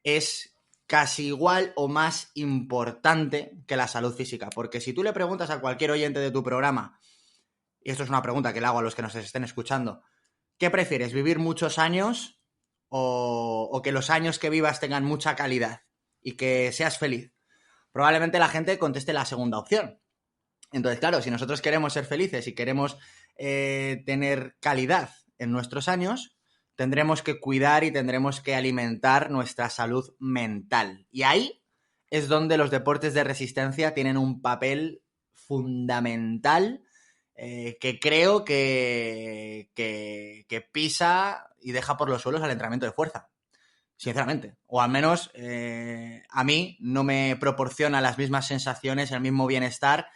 es casi igual o más importante que la salud física. Porque si tú le preguntas a cualquier oyente de tu programa, y esto es una pregunta que le hago a los que nos estén escuchando, ¿qué prefieres, vivir muchos años o que los años que vivas tengan mucha calidad y que seas feliz? Probablemente la gente conteste la segunda opción. Entonces, claro, si nosotros queremos ser felices y queremos tener calidad en nuestros años, tendremos que cuidar y tendremos que alimentar nuestra salud mental. Y ahí es donde los deportes de resistencia tienen un papel fundamental que creo que pisa y deja por los suelos al entrenamiento de fuerza. Sinceramente. O al menos a mí no me proporciona las mismas sensaciones, el mismo bienestar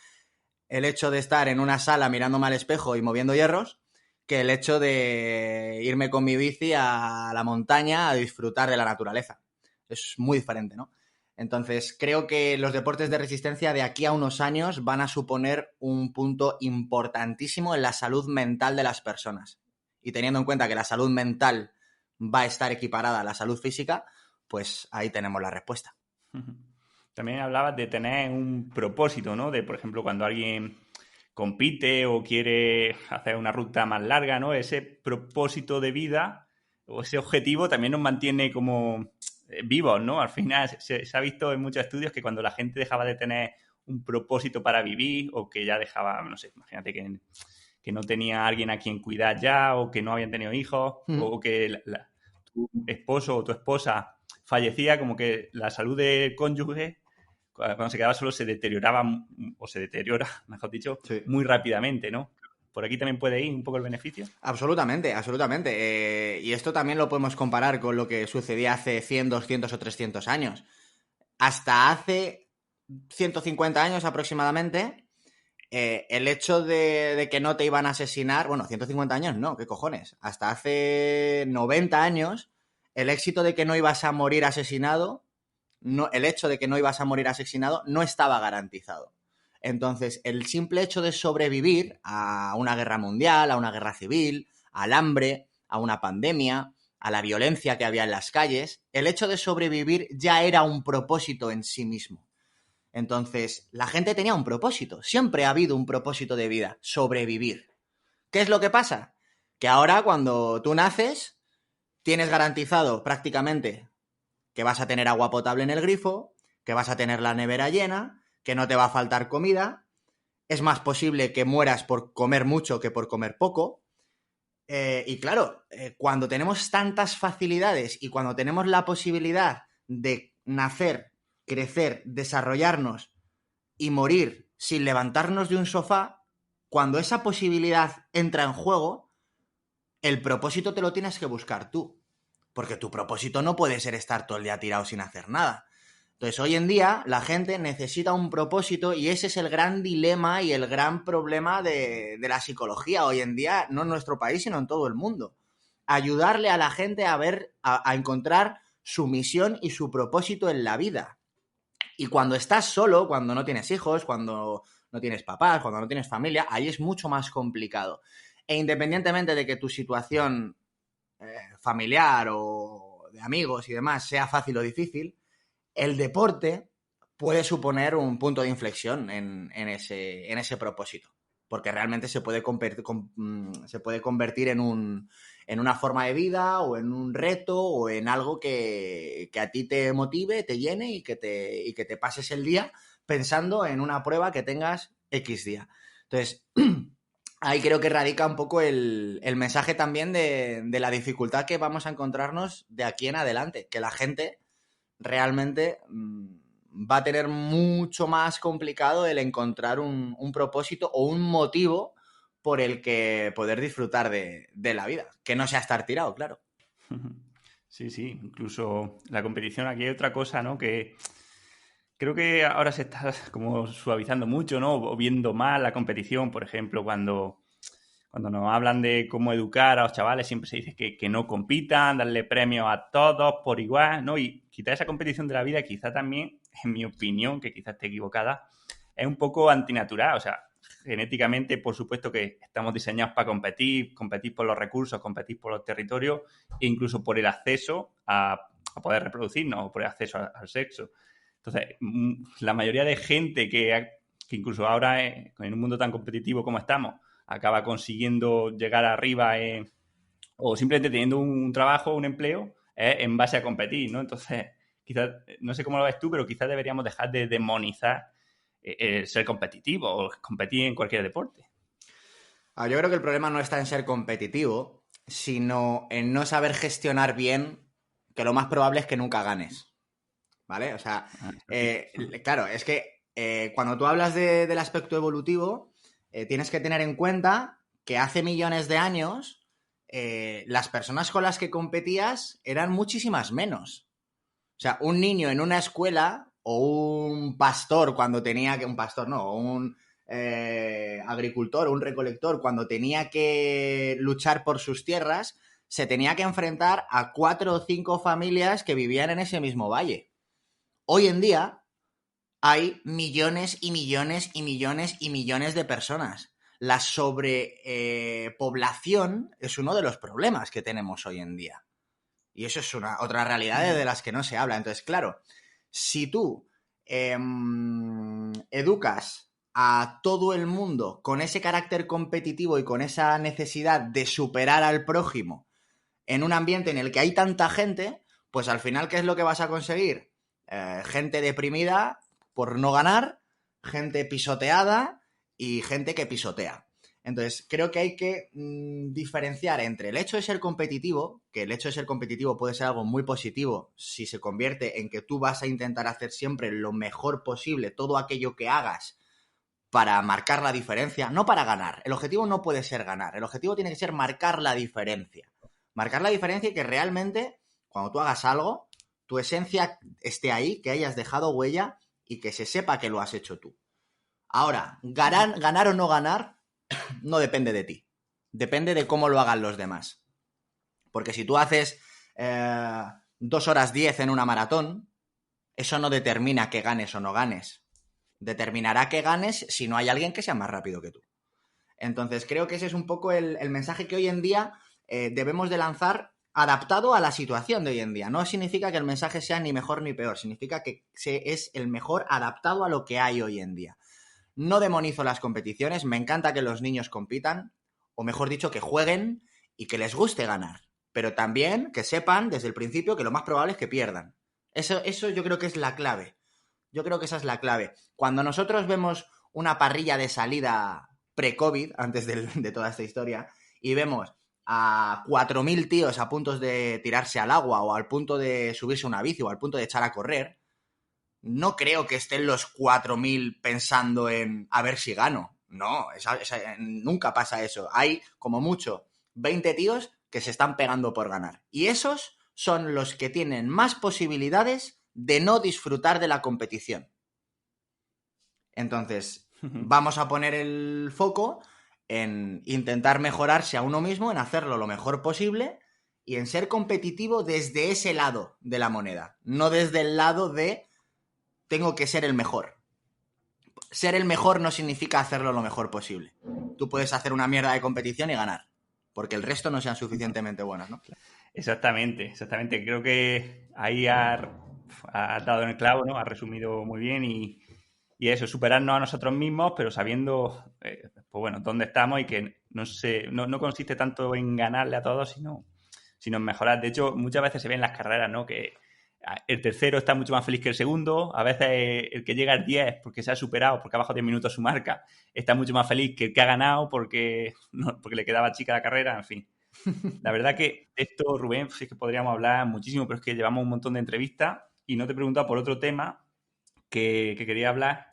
el hecho de estar en una sala mirándome al espejo y moviendo hierros que el hecho de irme con mi bici a la montaña a disfrutar de la naturaleza. Es muy diferente, ¿no? Entonces, creo que los deportes de resistencia de aquí a unos años van a suponer un punto importantísimo en la salud mental de las personas. Y teniendo en cuenta que la salud mental va a estar equiparada a la salud física, pues ahí tenemos la respuesta. También hablabas de tener un propósito, ¿no? De, por ejemplo, cuando alguien compite o quiere hacer una ruta más larga, ¿no? Ese propósito de vida o ese objetivo también nos mantiene como vivos, ¿no? Al final se ha visto en muchos estudios que cuando la gente dejaba de tener un propósito para vivir o que ya dejaba, no sé, imagínate que no tenía a alguien a quien cuidar ya o que no habían tenido hijos o que tu esposo o tu esposa fallecía, como que la salud del cónyuge cuando se quedaba solo se deterioraba, o se deteriora, mejor dicho, sí, muy rápidamente, ¿no? ¿Por aquí también puede ir un poco el beneficio? Absolutamente, absolutamente. Y esto también lo podemos comparar con lo que sucedía hace 100, 200 o 300 años. Hasta hace 150 años aproximadamente, el hecho de que no te iban a asesinar, bueno, 150 años no, ¿qué cojones? Hasta hace 90 años, el éxito de que no ibas a morir asesinado, el hecho de que no ibas a morir asesinado no estaba garantizado. Entonces, el simple hecho de sobrevivir a una guerra mundial, a una guerra civil, al hambre, a una pandemia, a la violencia que había en las calles, el hecho de sobrevivir ya era un propósito en sí mismo. Entonces, la gente tenía un propósito. Siempre ha habido un propósito de vida, sobrevivir. ¿Qué es lo que pasa? Que ahora cuando tú naces, tienes garantizado prácticamente que vas a tener agua potable en el grifo, que vas a tener la nevera llena, que no te va a faltar comida. Es más posible que mueras por comer mucho que por comer poco. Y claro, cuando tenemos tantas facilidades y cuando tenemos la posibilidad de nacer, crecer, desarrollarnos y morir sin levantarnos de un sofá, cuando esa posibilidad entra en juego, el propósito te lo tienes que buscar tú. Porque tu propósito no puede ser estar todo el día tirado sin hacer nada. Entonces, hoy en día, la gente necesita un propósito y ese es el gran dilema y el gran problema de la psicología hoy en día, no en nuestro país, sino en todo el mundo. Ayudarle a la gente a encontrar su misión y su propósito en la vida. Y cuando estás solo, cuando no tienes hijos, cuando no tienes papás, cuando no tienes familia, ahí es mucho más complicado. E independientemente de que tu situación familiar o de amigos y demás sea fácil o difícil, el deporte puede suponer un punto de inflexión en ese propósito. Porque realmente se puede convertir en una forma de vida o en un reto o en algo que a ti te motive, te llene y que te pases el día pensando en una prueba que tengas X día. Entonces, ahí creo que radica un poco el mensaje también de la dificultad que vamos a encontrarnos de aquí en adelante, que la gente realmente va a tener mucho más complicado el encontrar un propósito o un motivo por el que poder disfrutar de la vida, que no sea estar tirado, claro. Sí, sí, incluso la competición, aquí hay otra cosa, ¿no? Que creo que ahora se está como suavizando mucho, ¿no? O viendo mal la competición, por ejemplo, cuando nos hablan de cómo educar a los chavales, siempre se dice que no compitan, darle premios a todos por igual, ¿no? Y quitar esa competición de la vida, quizá también, en mi opinión, que quizás esté equivocada, es un poco antinatural. O sea, genéticamente, por supuesto que estamos diseñados para competir por los recursos, competir por los territorios e incluso por el acceso a poder reproducirnos o por el acceso al sexo. Entonces, la mayoría de gente que incluso ahora, en un mundo tan competitivo como estamos, acaba consiguiendo llegar arriba o simplemente teniendo un trabajo, un empleo, en base a competir, ¿no? Entonces, quizás, no sé cómo lo ves tú, pero quizás deberíamos dejar de demonizar el ser competitivo o competir en cualquier deporte. Yo creo que el problema no está en ser competitivo, sino en no saber gestionar bien, que lo más probable es que nunca ganes. ¿Vale? O sea, claro, es que cuando tú hablas del aspecto evolutivo, tienes que tener en cuenta que hace millones de años las personas con las que competías eran muchísimas menos. O sea, un niño en una escuela o un pastor cuando tenía que... Un pastor no, o un agricultor o un recolector cuando tenía que luchar por sus tierras, se tenía que enfrentar a 4 o 5 familias que vivían en ese mismo valle. Hoy en día hay millones y millones y millones y millones de personas. La sobrepoblación es uno de los problemas que tenemos hoy en día. Y eso es otra realidad de las que no se habla. Entonces, claro, si tú educas a todo el mundo con ese carácter competitivo y con esa necesidad de superar al prójimo en un ambiente en el que hay tanta gente, pues al final, ¿qué es lo que vas a conseguir? Gente deprimida por no ganar, gente pisoteada y gente que pisotea. Entonces, creo que hay que diferenciar entre el hecho de ser competitivo, que el hecho de ser competitivo puede ser algo muy positivo si se convierte en que tú vas a intentar hacer siempre lo mejor posible, todo aquello que hagas para marcar la diferencia, no para ganar. El objetivo no puede ser ganar, el objetivo tiene que ser marcar la diferencia. Marcar la diferencia y que realmente, cuando tú hagas algo, tu esencia esté ahí, que hayas dejado huella y que se sepa que lo has hecho tú. Ahora, ganar o no ganar no depende de ti. Depende de cómo lo hagan los demás. Porque si tú haces 2 horas 10 en una maratón, eso no determina que ganes o no ganes. Determinará que ganes si no hay alguien que sea más rápido que tú. Entonces, creo que ese es un poco el mensaje que hoy en día debemos de lanzar adaptado a la situación de hoy en día. No significa que el mensaje sea ni mejor ni peor, significa que es el mejor adaptado a lo que hay hoy en día. No demonizo las competiciones, me encanta que los niños compitan, o mejor dicho, que jueguen y que les guste ganar, pero también que sepan desde el principio que lo más probable es que pierdan. Eso yo creo que es la clave. Yo creo que esa es la clave. Cuando nosotros vemos una parrilla de salida pre-COVID, antes de toda esta historia, y vemos a 4.000 tíos a punto de tirarse al agua o al punto de subirse a una bici o al punto de echar a correr, no creo que estén los 4.000 pensando en a ver si gano. No, nunca pasa eso. Hay, como mucho, 20 tíos que se están pegando por ganar. Y esos son los que tienen más posibilidades de no disfrutar de la competición. Entonces, vamos a poner el foco en intentar mejorarse a uno mismo, en hacerlo lo mejor posible y en ser competitivo desde ese lado de la moneda, no desde el lado de tengo que ser el mejor. Ser el mejor no significa hacerlo lo mejor posible. Tú puedes hacer una mierda de competición y ganar, porque el resto no sean suficientemente buenas, ¿no? Exactamente, exactamente. Creo que ahí has has dado en el clavo, ¿no? Has resumido muy bien y eso, superarnos a nosotros mismos, pero sabiendo, pues bueno, dónde estamos y que no consiste tanto en ganarle a todos, sino en mejorar. De hecho, muchas veces se ve en las carreras, ¿no? Que el tercero está mucho más feliz que el segundo. A veces el que llega al 10 porque se ha superado, porque ha bajado 10 minutos su marca, está mucho más feliz que el que ha ganado porque, no, porque le quedaba chica la carrera, en fin. La verdad que de esto, Rubén, sí que podríamos hablar muchísimo, pero es que llevamos un montón de entrevistas y no te he preguntado por otro tema que quería hablar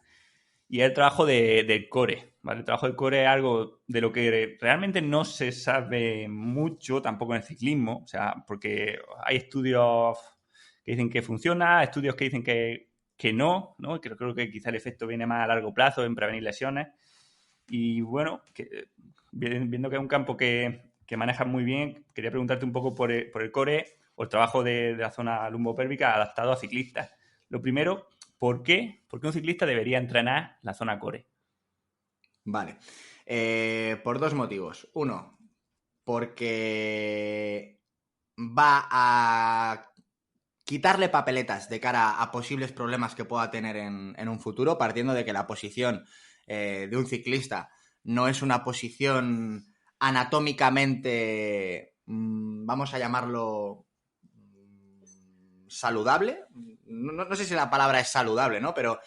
y es el trabajo del core, ¿vale? El trabajo del core es algo de lo que realmente no se sabe mucho tampoco en el ciclismo, o sea, porque hay estudios que dicen que funciona, estudios que dicen que no, ¿no? Que creo que quizá el efecto viene más a largo plazo en prevenir lesiones. Y bueno, viendo que es un campo que manejas muy bien, quería preguntarte un poco por el core o el trabajo de la zona lumbopélvica adaptado a ciclistas. Lo primero, ¿por qué? ¿Por qué un ciclista debería entrenar la zona core? Vale. Por dos motivos. Uno, porque va a quitarle papeletas de cara a posibles problemas que pueda tener en un futuro, partiendo de que la posición de un ciclista no es una posición anatómicamente, vamos a llamarlo, saludable. No sé si la palabra es saludable, ¿no? Pero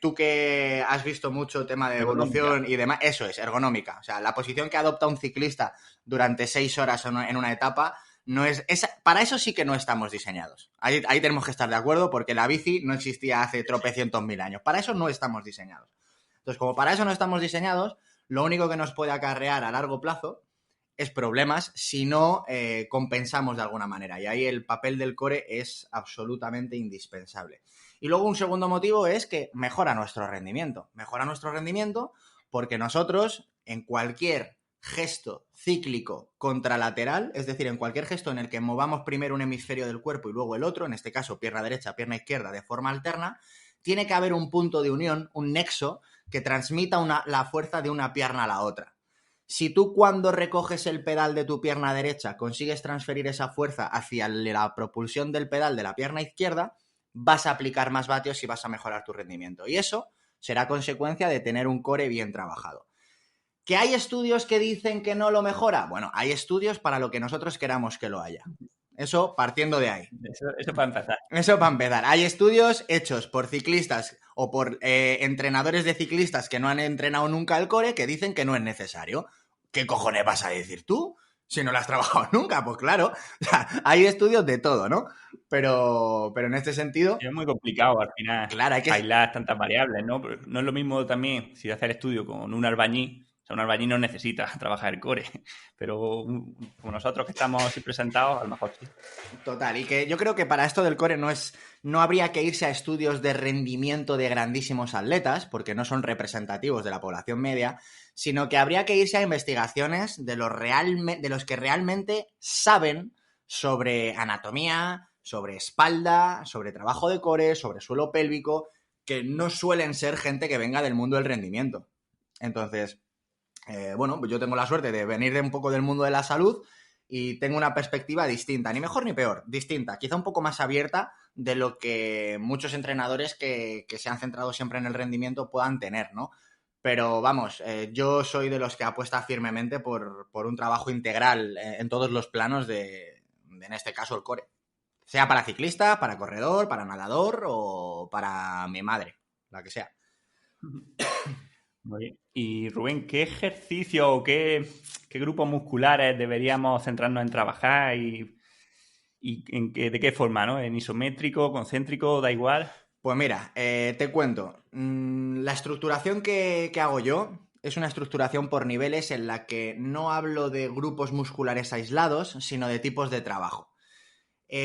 tú que has visto mucho tema de Ergonómica. evolución y demás, eso es, ergonómica. O sea, la posición que adopta un ciclista durante 6 horas en una etapa no es, para eso sí que no estamos diseñados. Ahí tenemos que estar de acuerdo porque la bici no existía hace tropecientos mil años. Para eso no estamos diseñados. Entonces, como para eso no estamos diseñados, lo único que nos puede acarrear a largo plazo es problemas si no compensamos de alguna manera. Y ahí el papel del core es absolutamente indispensable. Y luego un segundo motivo es que mejora nuestro rendimiento. Mejora nuestro rendimiento porque nosotros en cualquier gesto cíclico contralateral, es decir, en cualquier gesto en el que movamos primero un hemisferio del cuerpo y luego el otro, en este caso pierna derecha, pierna izquierda, de forma alterna, tiene que haber un punto de unión, un nexo, que transmita la fuerza de una pierna a la otra. Si tú cuando recoges el pedal de tu pierna derecha consigues transferir esa fuerza hacia la propulsión del pedal de la pierna izquierda, vas a aplicar más vatios y vas a mejorar tu rendimiento. Y eso será consecuencia de tener un core bien trabajado. ¿Que hay estudios que dicen que no lo mejora? Bueno, hay estudios para lo que nosotros queramos que lo haya. Eso partiendo de ahí. Eso para empezar. Eso para empezar. Hay estudios hechos por ciclistas o por entrenadores de ciclistas que no han entrenado nunca el core que dicen que no es necesario. ¿Qué cojones vas a decir tú? Si no lo has trabajado nunca, pues claro. O sea, hay estudios de todo, ¿no? Pero en este sentido, Es muy complicado al final claro, hay que... aislar tantas variables, ¿no? Pero no es lo mismo también si haces el estudio con un albañil. O sea, un albañil no necesita trabajar el core, pero como nosotros que estamos siempre sentados, a lo mejor sí. Total, y que yo creo que para esto del core no habría que irse a estudios de rendimiento de grandísimos atletas, porque no son representativos de la población media, sino que habría que irse a investigaciones de los que realmente saben sobre anatomía, sobre espalda, sobre trabajo de core, sobre suelo pélvico, que no suelen ser gente que venga del mundo del rendimiento. Entonces, bueno, pues yo tengo la suerte de venir de un poco del mundo de la salud y tengo una perspectiva distinta, ni mejor ni peor, distinta, quizá un poco más abierta de lo que muchos entrenadores que se han centrado siempre en el rendimiento puedan tener, ¿no? Pero vamos, yo soy de los que apuesta firmemente por un trabajo integral en todos los planos en este caso, el core. Sea para ciclista, para corredor, para nadador o para mi madre, la que sea. Muy bien. Y Rubén, ¿qué ejercicio o qué grupos musculares deberíamos centrarnos en trabajar y de qué forma, ¿no? ¿En isométrico, concéntrico, da igual? Pues mira, te cuento. La estructuración que hago yo es una estructuración por niveles en la que no hablo de grupos musculares aislados, sino de tipos de trabajo.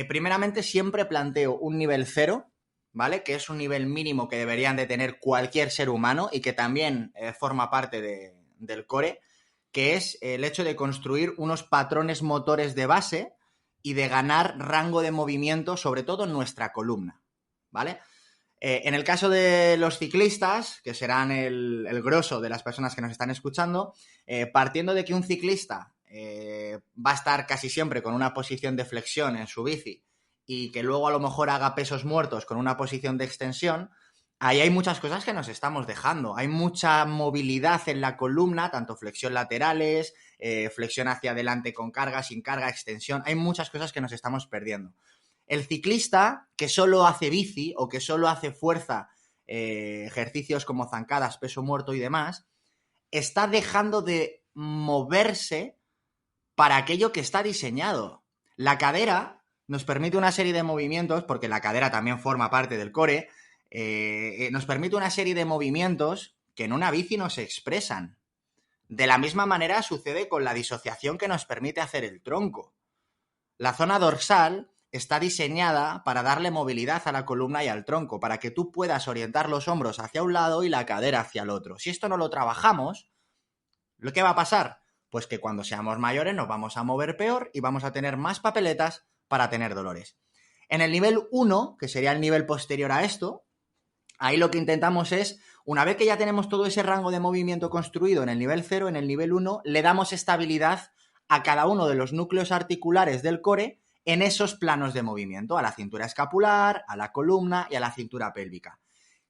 Primeramente, siempre planteo un nivel cero, ¿vale? Que es un nivel mínimo que deberían de tener cualquier ser humano y que también forma parte del core, que es el hecho de construir unos patrones motores de base y de ganar rango de movimiento, sobre todo en nuestra columna, ¿vale? En el caso de los ciclistas, que serán el grosso de las personas que nos están escuchando, partiendo de que un ciclista va a estar casi siempre con una posición de flexión en su bici y que luego a lo mejor haga pesos muertos con una posición de extensión, ahí hay muchas cosas que nos estamos dejando. Hay mucha movilidad en la columna, tanto flexión laterales, flexión hacia adelante con carga, sin carga, extensión. Hay muchas cosas que nos estamos perdiendo. El ciclista que solo hace bici o que solo hace fuerza, ejercicios como zancadas, peso muerto y demás, está dejando de moverse para aquello que está diseñado. La cadera nos permite una serie de movimientos, porque la cadera también forma parte del core, nos permite una serie de movimientos que en una bici no se expresan. De la misma manera sucede con la disociación que nos permite hacer el tronco. La zona dorsal está diseñada para darle movilidad a la columna y al tronco, para que tú puedas orientar los hombros hacia un lado y la cadera hacia el otro. Si esto no lo trabajamos, ¿lo que va a pasar? Pues que cuando seamos mayores nos vamos a mover peor y vamos a tener más papeletas para tener dolores. En el nivel 1, que sería el nivel posterior a esto, ahí lo que intentamos es, una vez que ya tenemos todo ese rango de movimiento construido en el nivel 0, en el nivel 1, le damos estabilidad a cada uno de los núcleos articulares del core en esos planos de movimiento, a la cintura escapular, a la columna y a la cintura pélvica.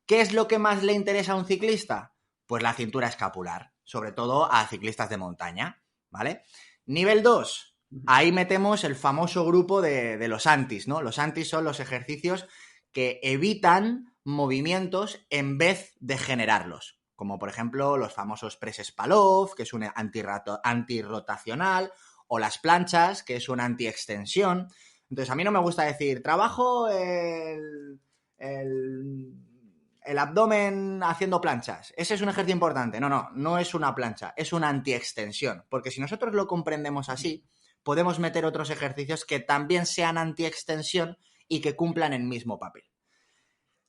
¿Qué es lo que más le interesa a un ciclista? Pues la cintura escapular, sobre todo a ciclistas de montaña, ¿vale? Nivel 2, ahí metemos el famoso grupo de los antis, ¿no? Los antis son los ejercicios que evitan movimientos en vez de generarlos, como por ejemplo los famosos presses Palov, que es un antirrotacional, o las planchas, que es una antiextensión. Entonces a mí no me gusta decir, trabajo el abdomen haciendo planchas. Ese es un ejercicio importante. No es una plancha, es una antiextensión. Porque si nosotros lo comprendemos así, podemos meter otros ejercicios que también sean antiextensión y que cumplan el mismo papel.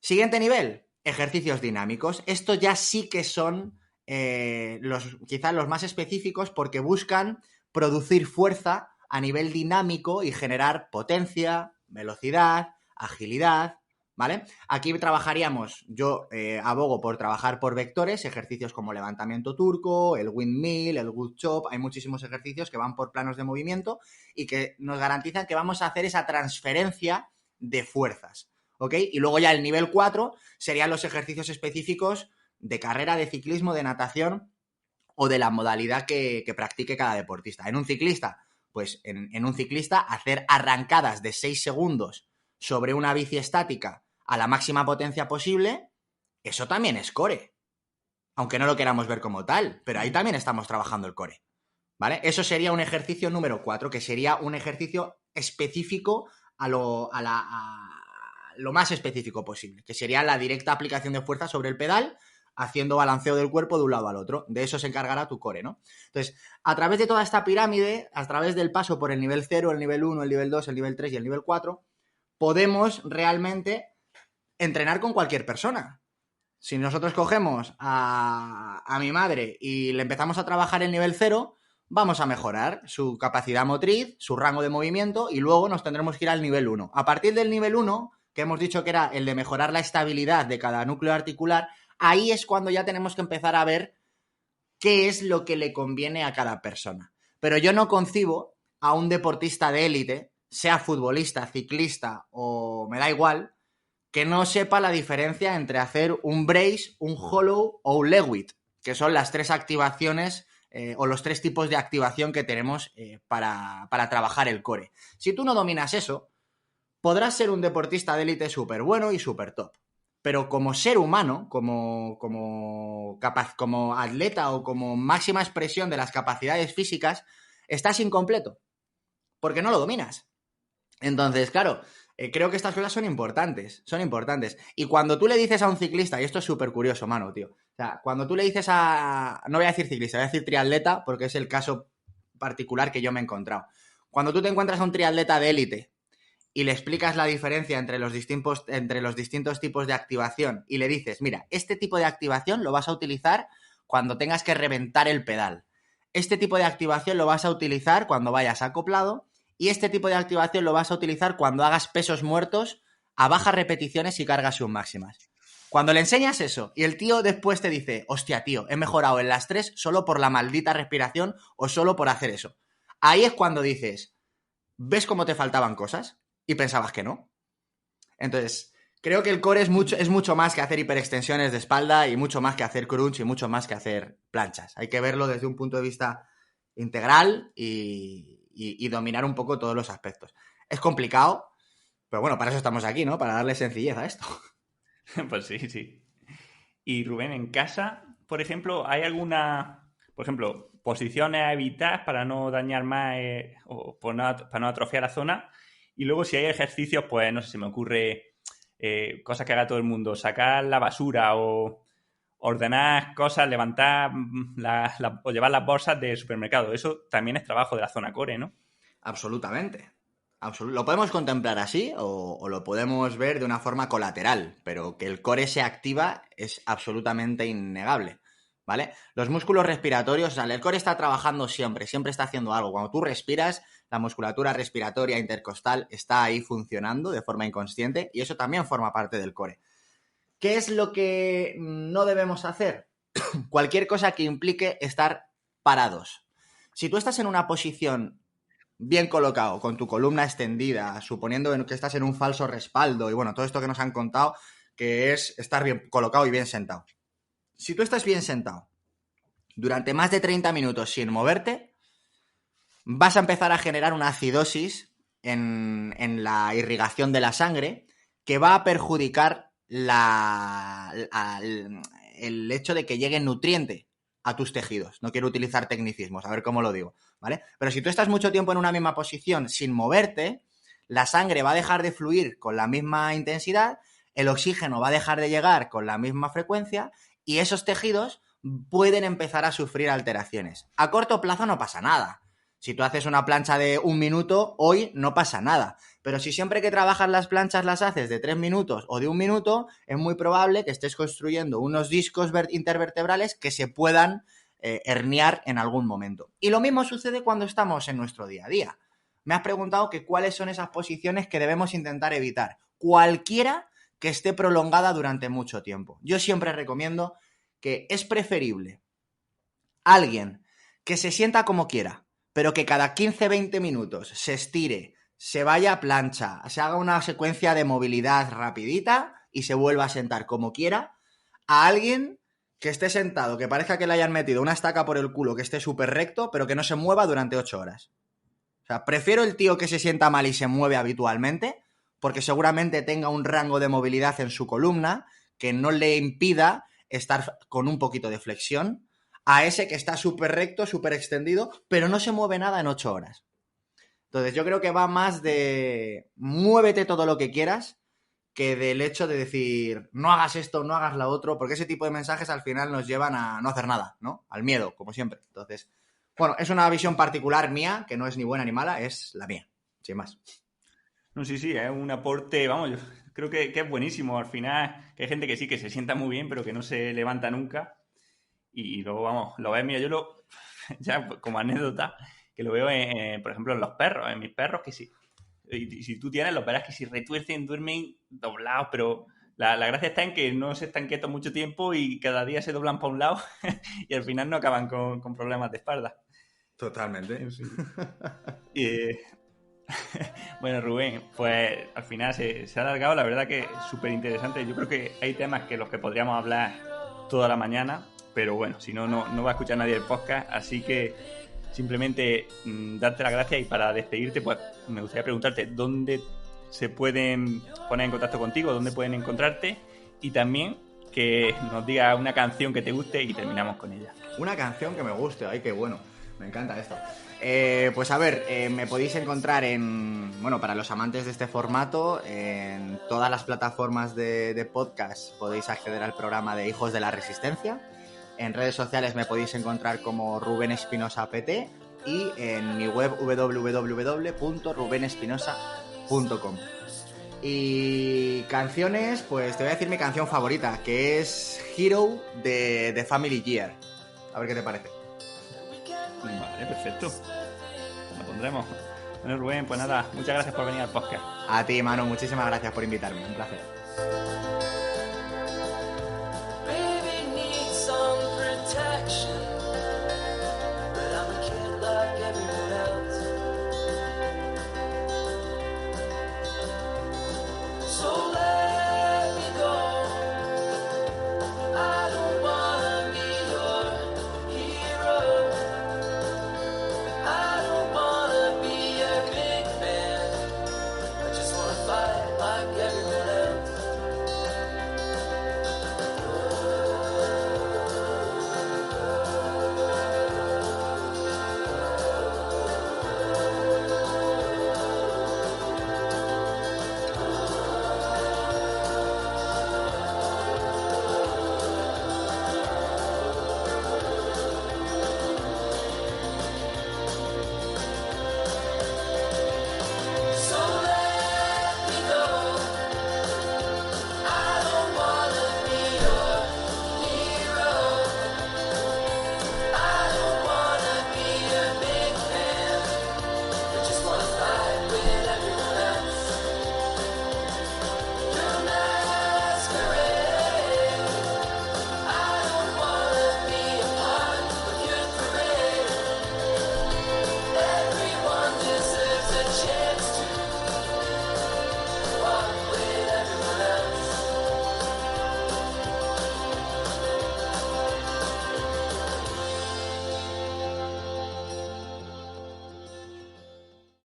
Siguiente nivel, ejercicios dinámicos. Estos ya sí que son quizás los más específicos porque buscan producir fuerza a nivel dinámico y generar potencia, velocidad, agilidad, ¿vale? Aquí trabajaríamos, yo abogo por trabajar por vectores, ejercicios como levantamiento turco, el windmill, el good chop, hay muchísimos ejercicios que van por planos de movimiento y que nos garantizan que vamos a hacer esa transferencia de fuerzas, ¿ok? Y luego ya el nivel 4 serían los ejercicios específicos de carrera, de ciclismo, de natación o de la modalidad que practique cada deportista. En un ciclista, pues en un ciclista hacer arrancadas de 6 segundos sobre una bici estática a la máxima potencia posible, eso también es core. Aunque no lo queramos ver como tal, pero ahí también estamos trabajando el core, ¿vale? Eso sería un ejercicio número 4, que sería un ejercicio específico a lo más específico posible, que sería la directa aplicación de fuerza sobre el pedal, haciendo balanceo del cuerpo de un lado al otro. De eso se encargará tu core, ¿no? Entonces, a través de toda esta pirámide, a través del paso por el nivel 0, el nivel 1, el nivel 2, el nivel 3 y el nivel 4, podemos realmente entrenar con cualquier persona. Si nosotros cogemos a mi madre y le empezamos a trabajar el nivel 0, vamos a mejorar su capacidad motriz, su rango de movimiento y luego nos tendremos que ir al nivel 1. A partir del nivel 1, que hemos dicho que era el de mejorar la estabilidad de cada núcleo articular, ahí es cuando ya tenemos que empezar a ver qué es lo que le conviene a cada persona. Pero yo no concibo a un deportista de élite, sea futbolista, ciclista o me da igual, que no sepa la diferencia entre hacer un brace, un hollow o un leg width, que son las 3 activaciones o los 3 tipos de activación que tenemos para trabajar el core. Si tú no dominas eso, podrás ser un deportista de élite súper bueno y súper top. Pero como ser humano, como atleta o como máxima expresión de las capacidades físicas, estás incompleto, porque no lo dominas. Entonces, claro, creo que estas cosas son importantes. Y cuando tú le dices a un ciclista, y esto es súper curioso, mano, tío. O sea, cuando tú le dices no voy a decir ciclista, voy a decir triatleta, porque es el caso particular que yo me he encontrado. Cuando tú te encuentras a un triatleta de élite y le explicas la diferencia entre los distintos tipos de activación y le dices, mira, este tipo de activación lo vas a utilizar cuando tengas que reventar el pedal. Este tipo de activación lo vas a utilizar cuando vayas acoplado y este tipo de activación lo vas a utilizar cuando hagas pesos muertos a bajas repeticiones y cargas submáximas. Cuando le enseñas eso y el tío después te dice, hostia, tío, he mejorado en las 3 solo por la maldita respiración o solo por hacer eso. Ahí es cuando dices, ¿ves cómo te faltaban cosas? y pensabas que no. Entonces, creo que el core es mucho más que hacer hiperextensiones de espalda y mucho más que hacer crunch y mucho más que hacer planchas. Hay que verlo desde un punto de vista integral y dominar un poco todos los aspectos. Es complicado, pero bueno, para eso estamos aquí, ¿no? Para darle sencillez a esto. Pues sí, sí. Y Rubén, en casa, por ejemplo, ¿hay alguna, por ejemplo, posiciones a evitar para no dañar más o para no atrofiar la zona? Y luego si hay ejercicios, pues no sé, se me ocurre cosas que haga todo el mundo, sacar la basura o ordenar cosas, levantar o llevar las bolsas del supermercado. Eso también es trabajo de la zona core, ¿no? Absolutamente. Lo podemos contemplar así o lo podemos ver de una forma colateral, pero que el core se activa es absolutamente innegable, ¿vale? Los músculos respiratorios, o sea, el core está trabajando siempre está haciendo algo. Cuando tú respiras, la musculatura respiratoria intercostal está ahí funcionando de forma inconsciente y eso también forma parte del core. ¿Qué es lo que no debemos hacer? Cualquier cosa que implique estar parados. Si tú estás en una posición bien colocado, con tu columna extendida, suponiendo que estás en un falso respaldo y bueno, todo esto que nos han contado, que es estar bien colocado y bien sentado. Si tú estás bien sentado durante más de 30 minutos sin moverte, vas a empezar a generar una acidosis en la irrigación de la sangre que va a perjudicar el hecho de que llegue nutriente a tus tejidos. No quiero utilizar tecnicismos, a ver cómo lo digo, ¿vale? Pero si tú estás mucho tiempo en una misma posición sin moverte, la sangre va a dejar de fluir con la misma intensidad, el oxígeno va a dejar de llegar con la misma frecuencia y esos tejidos pueden empezar a sufrir alteraciones. A corto plazo no pasa nada. Si tú haces una plancha de 1 minuto, hoy no pasa nada. Pero si siempre que trabajas las planchas las haces de 3 minutos o de 1 minuto, es muy probable que estés construyendo unos discos intervertebrales que se puedan herniar en algún momento. Y lo mismo sucede cuando estamos en nuestro día a día. Me has preguntado que cuáles son esas posiciones que debemos intentar evitar. Cualquiera que esté prolongada durante mucho tiempo. Yo siempre recomiendo que es preferible alguien que se sienta como quiera, pero que cada 15-20 minutos se estire, se vaya a plancha, se haga una secuencia de movilidad rapidita y se vuelva a sentar como quiera, a alguien que esté sentado, que parezca que le hayan metido una estaca por el culo, que esté súper recto, pero que no se mueva durante 8 horas. O sea, prefiero el tío que se sienta mal y se mueve habitualmente, porque seguramente tenga un rango de movilidad en su columna que no le impida estar con un poquito de flexión, a ese que está súper recto, súper extendido, pero no se mueve nada en 8 horas. Entonces yo creo que va más de muévete todo lo que quieras que del hecho de decir no hagas esto, no hagas lo otro, porque ese tipo de mensajes al final nos llevan a no hacer nada, ¿no? Al miedo, como siempre. Entonces, bueno, es una visión particular mía, que no es ni buena ni mala, es la mía, sin más. No, sí, sí, es un aporte, vamos, yo creo que es buenísimo. Al final, que hay gente que sí, que se sienta muy bien, pero que no se levanta nunca. Y luego, vamos, lo ves, mira, ya como anécdota, que lo veo, por ejemplo, en los perros, en mis perros, que sí. Y si tú tienes, los verás que si retuercen, duermen doblados, pero la gracia está en que no se están quietos mucho tiempo y cada día se doblan para un lado y al final no acaban con problemas de espalda. Totalmente. En fin. Bueno, Rubén, pues al final se ha alargado, la verdad que es súper interesante. Yo creo que hay temas que los que podríamos hablar toda la mañana, pero bueno, si no, no va a escuchar nadie el podcast, así que simplemente darte las gracias y para despedirte, pues me gustaría preguntarte dónde se pueden poner en contacto contigo, dónde pueden encontrarte y también que nos diga una canción que te guste y terminamos con ella. Una canción que me guste, ay, qué bueno, me encanta esto. Pues a ver, me podéis encontrar bueno, para los amantes de este formato, en todas las plataformas de podcast podéis acceder al programa de Hijos de la Resistencia. En redes sociales me podéis encontrar como Rubén Espinosa PT y en mi web www.rubenespinosa.com. Y canciones, pues te voy a decir mi canción favorita, que es Hero de Family Year. A ver qué te parece. Vale, perfecto. Lo pondremos. Bueno, Rubén, pues nada, muchas gracias por venir al podcast. A ti, Manu, muchísimas gracias por invitarme. Un placer.